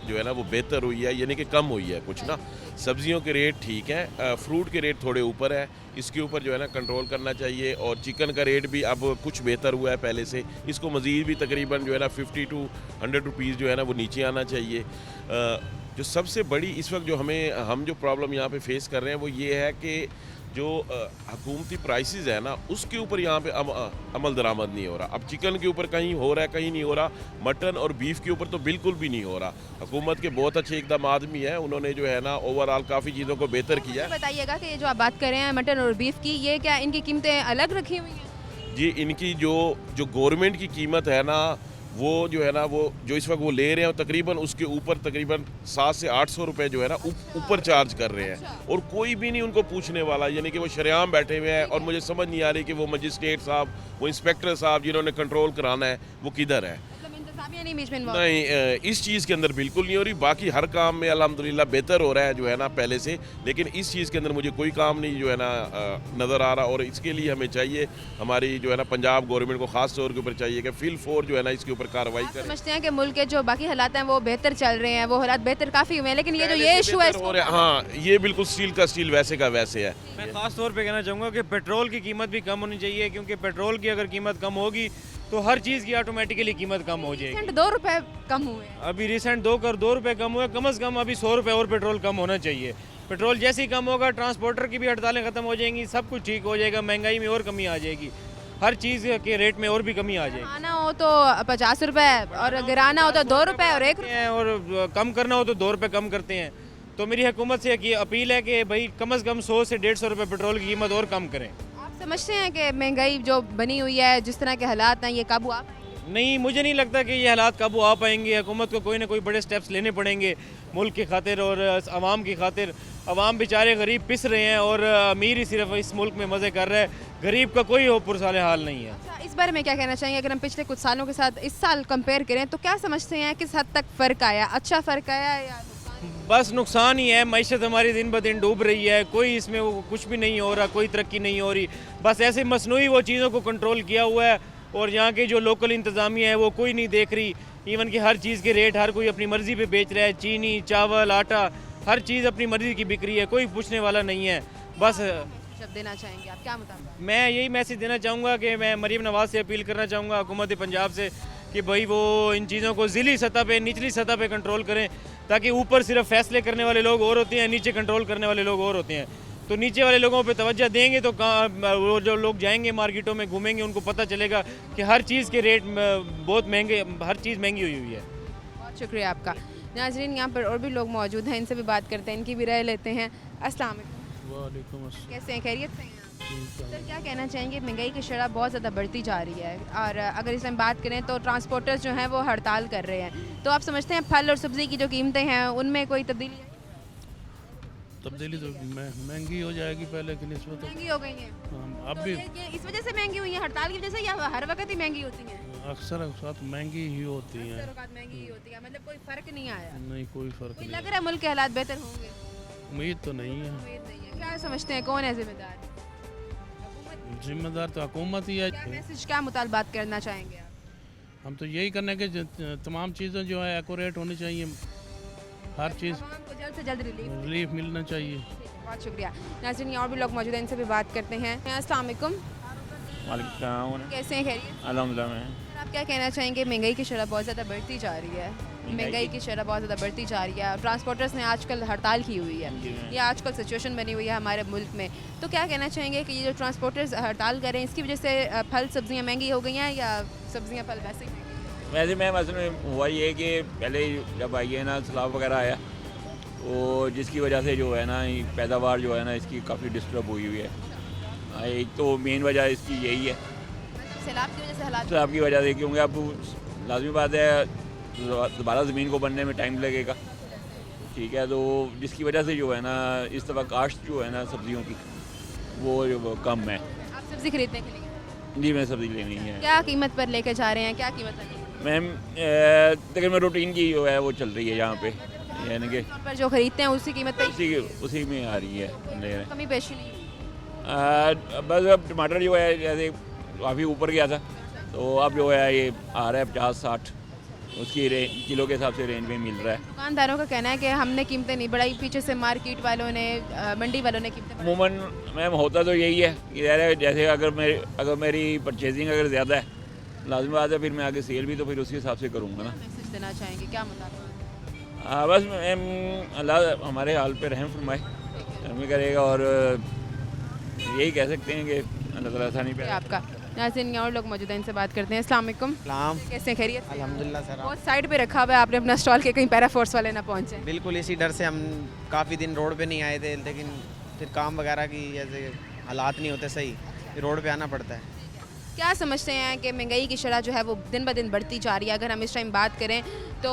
[SPEAKER 13] जो है ना वो बेहतर हुई है, यानी कि कम हुई है कुछ ना। सब्जियों के रेट ठीक हैं, फ्रूट के रेट थोड़े ऊपर है, इसके ऊपर जो है ना कंट्रोल करना चाहिए। और चिकन का रेट भी अब कुछ बेहतर हुआ है पहले से, इसको मज़ीद भी तकरीबन जो है ना 50 to 100 रुपीज़ जो है ना वो नीचे आना चाहिए। जो सबसे बड़ी इस वक्त जो हम जो प्रॉब्लम यहाँ पे फेस कर रहे हैं वो ये है कि जो हुकूमती प्राइसेस है ना उसके ऊपर यहाँ पे अमल दरामद नहीं हो रहा। अब चिकन के ऊपर कहीं हो रहा है, कहीं नहीं हो रहा। मटन और बीफ के ऊपर तो बिल्कुल भी नहीं हो रहा। हुकूमत के बहुत अच्छे एकदम आदमी है, उन्होंने जो है ना ओवरऑल काफ़ी चीज़ों को बेहतर किया है।
[SPEAKER 1] बताइएगा कि ये जो आप बात कर रहे हैं मटन और बीफ की, ये क्या इनकी कीमतें अलग रखी हुई हैं?
[SPEAKER 13] जी, इनकी जो गवर्नमेंट की कीमत है ना वो जो है ना वो जो इस वक्त वो ले रहे हैं तकरीबन उसके ऊपर तकरीबन 700 से 800 रुपए जो है ना ऊपर चार्ज कर रहे हैं। और कोई भी नहीं उनको पूछने वाला, यानी कि वो शरेआम बैठे हुए हैं। और मुझे समझ नहीं आ रही कि वो मजिस्ट्रेट साहब, वो इंस्पेक्टर साहब जिन्होंने कंट्रोल कराना है वो किधर है।
[SPEAKER 1] नहीं, बीच में
[SPEAKER 13] नहीं, इस चीज़ के अंदर बिल्कुल नहीं हो रही। बाकी हर काम में अल्हम्दुलिल्लाह बेहतर हो रहा है जो है ना पहले से, लेकिन इस चीज़ के अंदर मुझे कोई काम नहीं जो है ना नज़र आ रहा। और इसके लिए हमें चाहिए, हमारी जो है ना पंजाब गवर्नमेंट को ख़ास तौर के ऊपर चाहिए कि फिल फोर जो है ना इसके ऊपर कार्रवाई करें।
[SPEAKER 1] समझते हैं कि मुल्क के जो बाकी हालात हैं वो बेहतर चल रहे हैं, वो हालात बेहतर काफ़ी हुए हैं, लेकिन ये जो ये इशू है
[SPEAKER 13] हाँ, ये बिल्कुल स्टील का स्टील वैसे का वैसे है।
[SPEAKER 14] मैं ख़ास तौर पे कहना चाहूँगा कि पेट्रोल की कीमत भी कम होनी चाहिए, क्योंकि पेट्रोल की अगर कीमत कम होगी तो हर चीज़ की ऑटोमेटिकली कीमत कम हो जाएगी।
[SPEAKER 1] 2 रुपए कम हुए हैं
[SPEAKER 14] अभी रिसेंट 2 रुपए कम हुए, कम से कम अभी 100 रुपए और पेट्रोल कम होना चाहिए। पेट्रोल जैसे ही कम होगा ट्रांसपोर्टर की भी हड़तालें ख़त्म हो जाएंगी, सब कुछ ठीक हो जाएगा, महंगाई में और कमी आ जाएगी, हर चीज़ के रेट में और भी कमी आ जाएगी।
[SPEAKER 1] खाना हो तो 50 रुपए और गिराना हो तो 2 रुपए और 1 रुपए,
[SPEAKER 14] और कम करना हो तो 2 रुपए कम करते हैं। तो मेरी हुकूमत से ये अपील है कि भाई कम से कम 100 से 150 रुपए पेट्रोल की कीमत और कम करें।
[SPEAKER 1] आप समझते हैं कि महंगाई जो बनी हुई है, जिस तरह के हालात हैं, ये काबू आ?
[SPEAKER 14] नहीं, मुझे नहीं लगता कि ये हालात काबू आ पाएंगे। हुकूमत को कोई ना कोई बड़े स्टेप्स लेने पड़ेंगे मुल्क की खातिर और आवाम की खातिर। आवाम बेचारे गरीब पिस रहे हैं और अमीर ही सिर्फ इस मुल्क में मज़े कर रहा है, गरीब का कोई पुरसाल हाल नहीं है।
[SPEAKER 1] अच्छा, इस बारे में क्या कहना चाहेंगे? अगर हम पिछले कुछ सालों के साथ इस साल कंपेयर करें तो क्या समझते हैं किस हद तक फ़र्क आया? अच्छा फ़र्क आया या
[SPEAKER 14] बस नुकसान ही है। मईशत हमारी दिन ब दिन डूब रही है, कोई इसमें वो कुछ भी नहीं हो रहा, कोई तरक्की नहीं हो रही। बस ऐसे मसनूई वो चीज़ों को कंट्रोल किया हुआ है और यहाँ के जो लोकल इंतज़ामिया है वो कोई नहीं देख रही। इवन कि हर चीज़ के रेट हर कोई अपनी मर्ज़ी पे बेच रहा है, चीनी, चावल, आटा, हर चीज़ अपनी मर्ज़ी की बिक रही है, कोई पूछने वाला नहीं है। बस
[SPEAKER 1] जब देना चाहेंगे आप, क्या मुताबिक?
[SPEAKER 14] मैं यही मैसेज देना चाहूँगा कि मैं मरीम नवाज़ से अपील करना चाहूँगा हुकूमत पंजाब से कि भाई वो इन चीज़ों को ज़िली सतह पे, निचली सतह पे कंट्रोल करें, ताकि ऊपर सिर्फ फैसले करने वाले लोग और होते हैं, नीचे कंट्रोल करने वाले लोग और होते हैं। तो नीचे वाले लोगों पे तवज्जो देंगे तो वो जो लोग जाएंगे मार्केटों में घूमेंगे, उनको पता चलेगा कि हर चीज़ के रेट बहुत महंगे, हर चीज़ महंगी हुई है।
[SPEAKER 1] बहुत शुक्रिया आपका। नाज़रीन, यहाँ पर और भी लोग मौजूद हैं, इनसे भी बात करते हैं, इनकी भी राय लेते हैं। अस्सलाम वालेकुम। कैसे हैं, खैरियत से हैं? सर क्या कहना चाहेंगे, महंगाई की शरह बहुत ज़्यादा बढ़ती जा रही है और अगर इस टाइम बात करें तो ट्रांसपोर्टर्स जो हैं वो हड़ताल कर रहे हैं, तो आप समझते हैं फल और सब्ज़ी की जो कीमतें हैं उनमें कोई तब्दीली आई?
[SPEAKER 15] तब्दीली तो महंगी हो जाएगी पहले की निस्बत,
[SPEAKER 1] महंगी हो गई है
[SPEAKER 15] अब
[SPEAKER 1] तो
[SPEAKER 15] भी
[SPEAKER 1] ये इस वजह से महंगी हुई है, हड़ताल की वजह से, या हर वक्त ही महंगी होती है?
[SPEAKER 15] अक्सर औक़ात महंगी ही होती हैं।
[SPEAKER 1] महंगी ही होती है, मतलब कोई फ़र्क नहीं आया?
[SPEAKER 15] नहीं, कोई फ़र्क नहीं।
[SPEAKER 1] लग रहा है मुल्क के हालात बेहतर होंगे?
[SPEAKER 15] उम्मीद तो नहीं है।
[SPEAKER 1] क्या समझते हैं, कौन है जिम्मेदार?
[SPEAKER 15] जिम्मेदार तो हुकूमत ही है।
[SPEAKER 1] मैसेज क्या मुतालबात करना चाहेंगे आप?
[SPEAKER 15] हम तो यही करने के तमाम चीज़ें जो है एक्यूरेट होनी चाहिए, हर चीज़
[SPEAKER 1] को जल्द से जल्द
[SPEAKER 15] रिलीफ मिलना चाहिए।
[SPEAKER 1] बहुत शुक्रिया। नाज़रीन, और भी लोग मौजूद हैं, इनसे भी बात करते हैं। अस्सलाम वालेकुम। कैसे हैं, खैरियत?
[SPEAKER 16] अल्हम्दुलिल्लाह।
[SPEAKER 1] आप क्या कहना चाहेंगे, महंगाई की शरह बहुत ज़्यादा बढ़ती जा रही है, महंगाई की शरह बहुत ज़्यादा बढ़ती जा रही है, ट्रांसपोर्टर्स ने आजकल हड़ताल की हुई है, ये आजकल सिचुएशन बनी हुई है हमारे मुल्क में, तो क्या कहना चाहेंगे कि ये जो ट्रांसपोर्टर्स हड़ताल करें इसकी वजह से फल सब्जियाँ महंगी हो गई हैं या सब्जियाँ फल वैसे ही?
[SPEAKER 16] वैसे मैं मसला हुआ ये कि पहले जब आई है ना सैलाब वगैरह आया, तो जिसकी वजह से जो है ना पैदावार जो है ना इसकी काफ़ी डिस्टर्ब हुई हुई है। एक तो मेन वजह इसकी यही है,
[SPEAKER 1] सैलाब की वजह से हालात,
[SPEAKER 16] सैलाब की वजह से, क्योंकि अब लाजमी बात है दोबारा ज़मीन को बनने में टाइम लगेगा, ठीक है। तो जिसकी वजह से जो है ना इस दफ़ा काश्त जो है ना सब्जियों की वो कम है।
[SPEAKER 1] आप सब्जी खरीदने के लिए?
[SPEAKER 16] जी मैं सब्ज़ी लेनी है।
[SPEAKER 1] क्या कीमत पर लेके जा रहे हैं, क्या कीमत लगी?
[SPEAKER 16] मैम तकरीबन रूटीन की जो है वो चल रही है यहाँ पे, यानी कि
[SPEAKER 1] पर जो खरीदते हैं उसी कीमत पे
[SPEAKER 16] उसी में आ रही है ले रहे
[SPEAKER 1] कमी पेशी नहीं?
[SPEAKER 16] बस अब टमाटर जो है जैसे काफ़ी ऊपर गया था, तो अब जो है ये आ रहा है 50-60 उसकी किलो के हिसाब से रेंज में मिल रहा है।
[SPEAKER 1] दुकानदारों का कहना है कि हमने कीमतें नहीं बढ़ाई, पीछे से मार्केट वालों ने मंडी वालों ने कीमतें बढ़ाई।
[SPEAKER 16] अमूमन मैम होता तो यही है कि जैसे अगर मेरी परचेजिंग अगर ज़्यादा है लाजमी बात है फिर मैं आगे सेल भी तो फिर उसके हिसाब से करूँगा ना।
[SPEAKER 1] मैसेज देना चाहेंगे क्या मुताबिक?
[SPEAKER 16] बस मैम अल्लाह हमारे हाल पे रहम फरमाए, रहम करेगा और यही कह सकते हैं कि अल्लाह ताला आसानी पे।
[SPEAKER 1] आपका नाज़रीन और लोग मौजूद हैं, इनसे बात करते हैं। अस्सलाम वालेकुम। कैसे खैरियत?
[SPEAKER 17] अल्हम्दुलिल्लाह सर।
[SPEAKER 1] बहुत साइड पे रखा हुआ है आपने अपना स्टॉल के, कहीं पैरा फोर्स वाले ना पहुंचे।
[SPEAKER 17] बिल्कुल इसी डर से हम काफ़ी दिन रोड पे नहीं आए थे, लेकिन फिर काम वगैरह की जैसे हालात नहीं होते सही, फिर रोड पे आना पड़ता है।
[SPEAKER 1] क्या समझते हैं कि महंगाई की शरह जो है वो दिन ब दिन बढ़ती जा रही है? अगर हम इस टाइम बात करें तो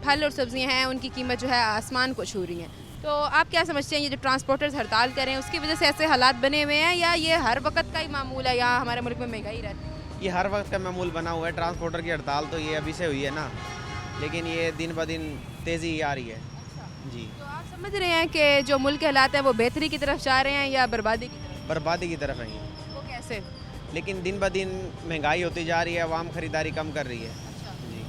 [SPEAKER 1] फल और सब्जियां हैं उनकी कीमत जो है आसमान को छू रही हैं, तो आप क्या समझते हैं ये जो ट्रांसपोर्टर्स हड़ताल करें उसकी वजह से ऐसे हालात बने हुए हैं या ये हर वक्त का ही मामूल है, यहाँ हमारे मुल्क में महंगाई रहती है?
[SPEAKER 17] ये हर वक्त का मामूल बना हुआ है। ट्रांसपोर्टर की हड़ताल तो ये अभी से हुई है ना, लेकिन ये दिन ब दिन तेज़ी आ रही है। जी,
[SPEAKER 1] तो आप समझ रहे हैं कि जो मुल्क के हालात हैं वो बेहतरी की तरफ जा रहे हैं या बर्बादी की तरफ?
[SPEAKER 17] बर्बादी की तरफ है ये।
[SPEAKER 1] वो कैसे?
[SPEAKER 17] लेकिन दिन ब दिन महंगाई होती जा रही है, आवाम खरीदारी कम कर रही है। जी,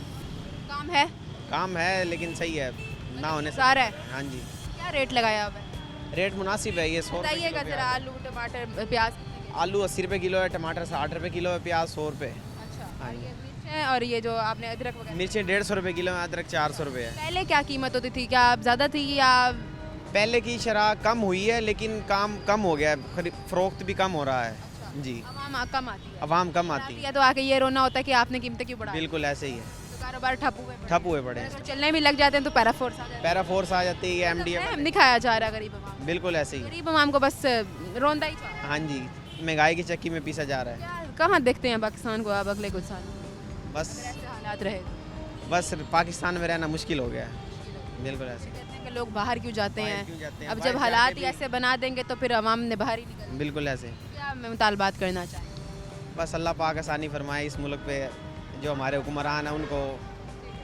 [SPEAKER 1] काम है?
[SPEAKER 17] काम है लेकिन सही है ना होने से।
[SPEAKER 1] सारा है?
[SPEAKER 17] हाँ जी।
[SPEAKER 1] क्या रेट लगाया हुआ है?
[SPEAKER 17] रेट मुनासिब है ये 100
[SPEAKER 1] बताइएगा जरा। आलू टमाटर प्याज?
[SPEAKER 17] आलू 80 रुपये किलो है, टमाटर 60 रुपये किलो है, प्याज 100 रुपये।
[SPEAKER 1] अच्छा, ये मिर्च है और ये जो आपने अदरक वगैरह?
[SPEAKER 17] मिर्चें 150 रुपये किलो है, अदरक 400 रुपये है।
[SPEAKER 1] पहले क्या कीमत होती थी, क्या ज़्यादा थी या?
[SPEAKER 17] पहले की शरह कम हुई है लेकिन काम कम हो गया है, फ़रोख्त भी कम हो रहा है। जी,
[SPEAKER 1] आवाम कम आती है?
[SPEAKER 17] आवाम कम आती है।
[SPEAKER 1] या तो आके ये रोना होता है कि आपने कीमतें क्यों बढ़ाई?
[SPEAKER 17] बिल्कुल ऐसे ही है,
[SPEAKER 1] तो कारोबार ठप हुए
[SPEAKER 17] पड़े हैं।
[SPEAKER 1] अगर चलने भी लग जाते हैं तो पैरा फोर्स आ जाता है।
[SPEAKER 17] पैरा फोर्स आ जाती है, MDF
[SPEAKER 1] हम नहीं खाया जा रहा गरीब आवाम,
[SPEAKER 17] बिल्कुल ऐसे ही।
[SPEAKER 1] गरीब आवाम को बस रोंदा ही चाहिए।
[SPEAKER 17] हाँ जी, महंगाई की चक्की में पीसा जा रहा है।
[SPEAKER 1] कहाँ देखते हैं पाकिस्तान को आप अगले कुछ साल?
[SPEAKER 17] बस
[SPEAKER 1] ऐसे हालात रहे
[SPEAKER 17] बस पाकिस्तान में रहना मुश्किल हो गया है, बिल्कुल ऐसे।
[SPEAKER 1] कहते हैं कि लोग बाहर क्यों जाते हैं, अब
[SPEAKER 17] बाहर
[SPEAKER 1] जब हालात
[SPEAKER 17] जाके
[SPEAKER 1] ही ऐसे बना देंगे तो फिर आवाम ने बाहर ही निकलना।
[SPEAKER 17] बिल्कुल ऐसे।
[SPEAKER 1] क्या मुतालबात करना चाहिए?
[SPEAKER 17] बस अल्लाह पाक आसानी फरमाए, इस मुल्क पे जो हमारे हुक्मरान हैं उनको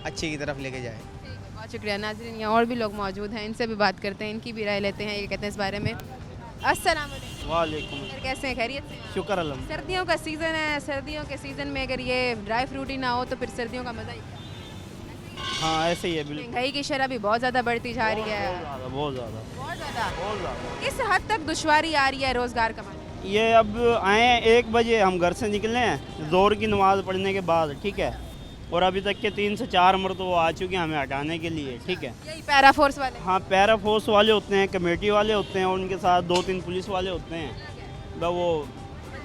[SPEAKER 17] अच्छी की तरफ लेके जाए।
[SPEAKER 1] बहुत शुक्रिया। नाज़रीन यहाँ और भी लोग मौजूद हैं, इनसे भी बात करते हैं, इनकी भी राय लेते हैं, ये कहते हैं इस बारे में। अस्सलाम
[SPEAKER 18] वालेकुम।
[SPEAKER 1] कैसे हैं, खैरियत से?
[SPEAKER 18] शुक्र अल्हम्दुलिल्लाह।
[SPEAKER 1] सर्दियों का सीज़न है, सर्दियों के सीज़न में अगर ये ड्राई फ्रूट ही ना हो तो फिर सर्दियों का मज़ा ही क्या?
[SPEAKER 18] हाँ ऐसे ही है बिल्कुल।
[SPEAKER 1] महंगाई की शरह भी बहुत ज़्यादा बढ़ती जा रही है।
[SPEAKER 18] बहुत ज़्यादा।
[SPEAKER 1] किस हद तक दुश्वारी आ रही है रोज़गार कमाने?
[SPEAKER 18] ये अब आए 1 बजे हम घर से निकले हैं ज़ोर की नमाज़ पढ़ने के बाद, ठीक है, और अभी तक के 3 से 4 मरतबा वो आ चुके हैं हमें हटाने के लिए, ठीक है।
[SPEAKER 1] यही पैरा फोर्स वाले?
[SPEAKER 18] हाँ, पैरा फोर्स वाले होते हैं, कमेटी वाले होते हैं और उनके साथ 2-3 पुलिस वाले होते हैं। वो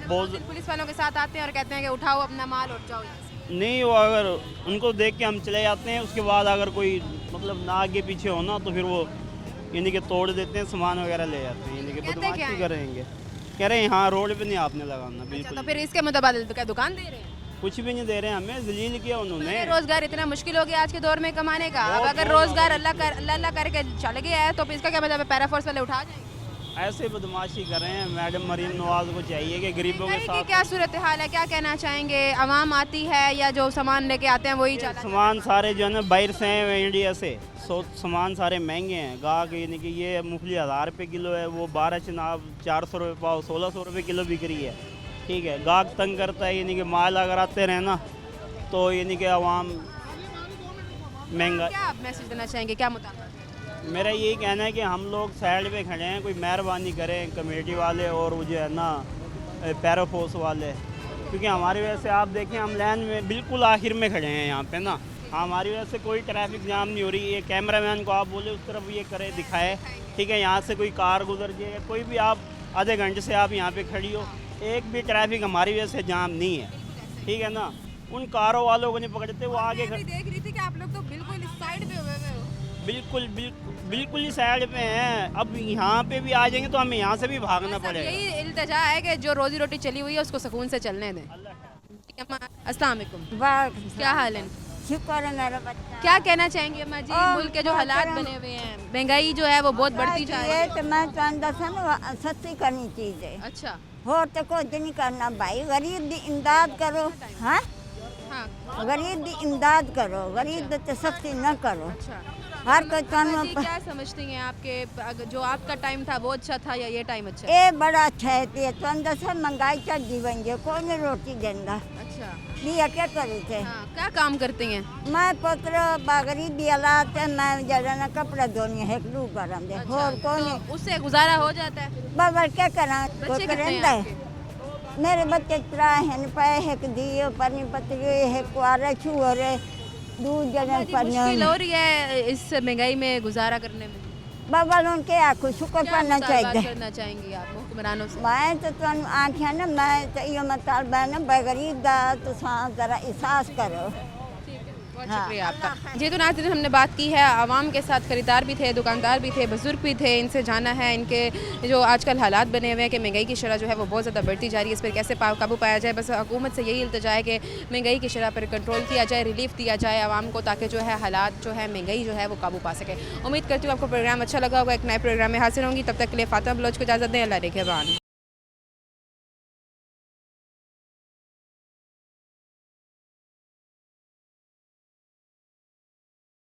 [SPEAKER 18] बहुत
[SPEAKER 1] पुलिस वालों के साथ आते हैं और कहते हैं कि उठाओ अपना माल और जाओ यहाँ से।
[SPEAKER 18] नहीं, वो अगर उनको देख के हम चले जाते हैं, उसके बाद अगर कोई मतलब ना आगे पीछे हो ना तो फिर वो यानी कि तोड़ देते हैं, सामान वगैरह ले जाते हैं, यानी कि बदमाशी करेंगे। कह रहे हैं हाँ रोड पे नहीं आपने लगाना। बिल्कुल।
[SPEAKER 1] तो फिर इसके मुताबिक क्या दुकान दे रहे हैं?
[SPEAKER 18] कुछ भी नहीं दे रहे हैं, हमें जलील किया उन्होंने।
[SPEAKER 1] रोजगार इतना मुश्किल हो गया आज के दौर में कमाने का, अब अगर रोजगार अल्लाह करके चल गया है तो फिर इसका क्या मतलब है? पैरा फोर्स वाले उठा जाएंगे?
[SPEAKER 18] ऐसे बदमाशी कर रहे हैं। मैडम मरीम नवाज को चाहिए कि गरीबों के साथ।
[SPEAKER 1] क्या सूरत हाल है, क्या कहना चाहेंगे? आवाम आती है या जो सामान लेके आते हैं वही चला?
[SPEAKER 18] सामान सारे जो है ना बाहर से हैं, इंडिया से, सामान सारे महंगे हैं। गाहक यानी कि ये मूंगफली 1000 रुपये किलो है, वो 12 चनाब 400 रुपये पाव 1600 रुपये किलो बिक रही है, ठीक है। गाहक तंग करता है, यानी कि माल अगर आते रहे ना तो यानी कि आवाम महंगा।
[SPEAKER 1] क्या आप मैसेज देना चाहेंगे, क्या मुताबिक?
[SPEAKER 18] मेरा यही कहना है कि हम लोग साइड पे खड़े हैं, कोई मेहरबानी करें कमेटी वाले और वो जो है ना पैरा फोर्स वाले, क्योंकि हमारी वजह से आप देखें हम लाइन में बिल्कुल आखिर में खड़े हैं यहाँ पे ना। हमारी वजह से कोई ट्रैफिक जाम नहीं हो रही है। कैमरामैन को आप बोले उस तरफ ये करे दिखाए, ठीक है, यहाँ से कोई कार गुजर जाए, कोई भी आप आधे घंटे से आप यहाँ पे खड़ी हो, एक भी ट्रैफिक हमारी वजह से जाम नहीं है, ठीक है ना। उन कारों वालों को नहीं पकड़ते, वो आगे
[SPEAKER 1] देख रही थी कि आप लोग तो बिल्कुल इस साइड पे हुए हो।
[SPEAKER 18] बिल्कुल ही साइड पे हैं। अब यहाँ पे भी आ जाएंगे तो हमें यहाँ से भी भागना पड़ेगा।
[SPEAKER 1] यही इल्तिजा है कि जो रोजी रोटी चली हुई है उसको सुकून से चलने दें। अस्सलाम वालेकुम, क्या हाल है?
[SPEAKER 19] शुक्र है मेरा बच्चा।
[SPEAKER 1] क्या कहना चाहेंगे अम्मा जी, मुल्क के जो हालात बने हुए हैं, महंगाई जो है वो बहुत बढ़ती जा रही है।
[SPEAKER 19] तो मैं चाहता सस्ती करनी चाहिए।
[SPEAKER 1] अच्छा,
[SPEAKER 19] हो तो कुछ नहीं करना भाई, गरीब की इमदाद करो। हाँ, गरीब की इमदाद करो, गरीब तो सस्ती न करो। हर कोई
[SPEAKER 1] जी, क्या समझती हैं आपके जो आपका टाइम था वो अच्छा था या ये टाइम अच्छा है?
[SPEAKER 19] ये बड़ा अच्छा है। तो महंगाई चढ़ जीवन जो कोई नहीं रोटी देंदा।
[SPEAKER 1] अच्छा,
[SPEAKER 19] दिया क्या करूँ थे?
[SPEAKER 1] क्या काम करती हैं?
[SPEAKER 19] मैं पुत्र गरीबी हालात है, मैं जरा ना कपड़ा धोनी है लू गरम दे और कौन
[SPEAKER 1] तो उससे गुजारा हो जाता है?
[SPEAKER 19] बाबा क्या करा
[SPEAKER 1] बच्चे कितने हैं आपके?
[SPEAKER 19] मेरे बच्चे त्रा हैं पे एक दियो पनी पत्री है कुआरे छुअरे दूध जन
[SPEAKER 1] मुश्किल हो रही है इस महंगाई में गुजारा करने में।
[SPEAKER 19] बाबा लोन के आखो शुक्र करना चाहिए।
[SPEAKER 1] करना चाहेंगी आप हुक्मरानों से?
[SPEAKER 19] मैं तो तुम आख्या ना, मैं तो यो मतलब है ना गरीब दा तो जरा एहसास करो।
[SPEAKER 1] बहुत शुक्रिया आपका। जी तो नाज़रीन, हमने बात की है आवाम के साथ, खरीदार भी थे, दुकानदार भी थे, बुजुर्ग भी थे। इनसे जाना है इनके जो आजकल हालात बने हुए हैं कि महंगाई की शरह जो है वो बहुत ज़्यादा बढ़ती जा रही है, इस पर कैसे काबू पाया जाए। बस हुकूमत से यही इल्तिजा है कि महंगाई की शरह पर कंट्रोल किया जाए, रिलीफ दिया जाए आवाम को, ताकि जो है हालात जो है महंगाई जो है वो काबू पा सके। उम्मीद करती हूँ आपको प्रोग्राम अच्छा लगा होगा। एक नए प्रोग्राम में हाजिर होंगी, तब तक के लिए फातिमा बलोच को इजाज़त दें। अल्लाह निगहबान।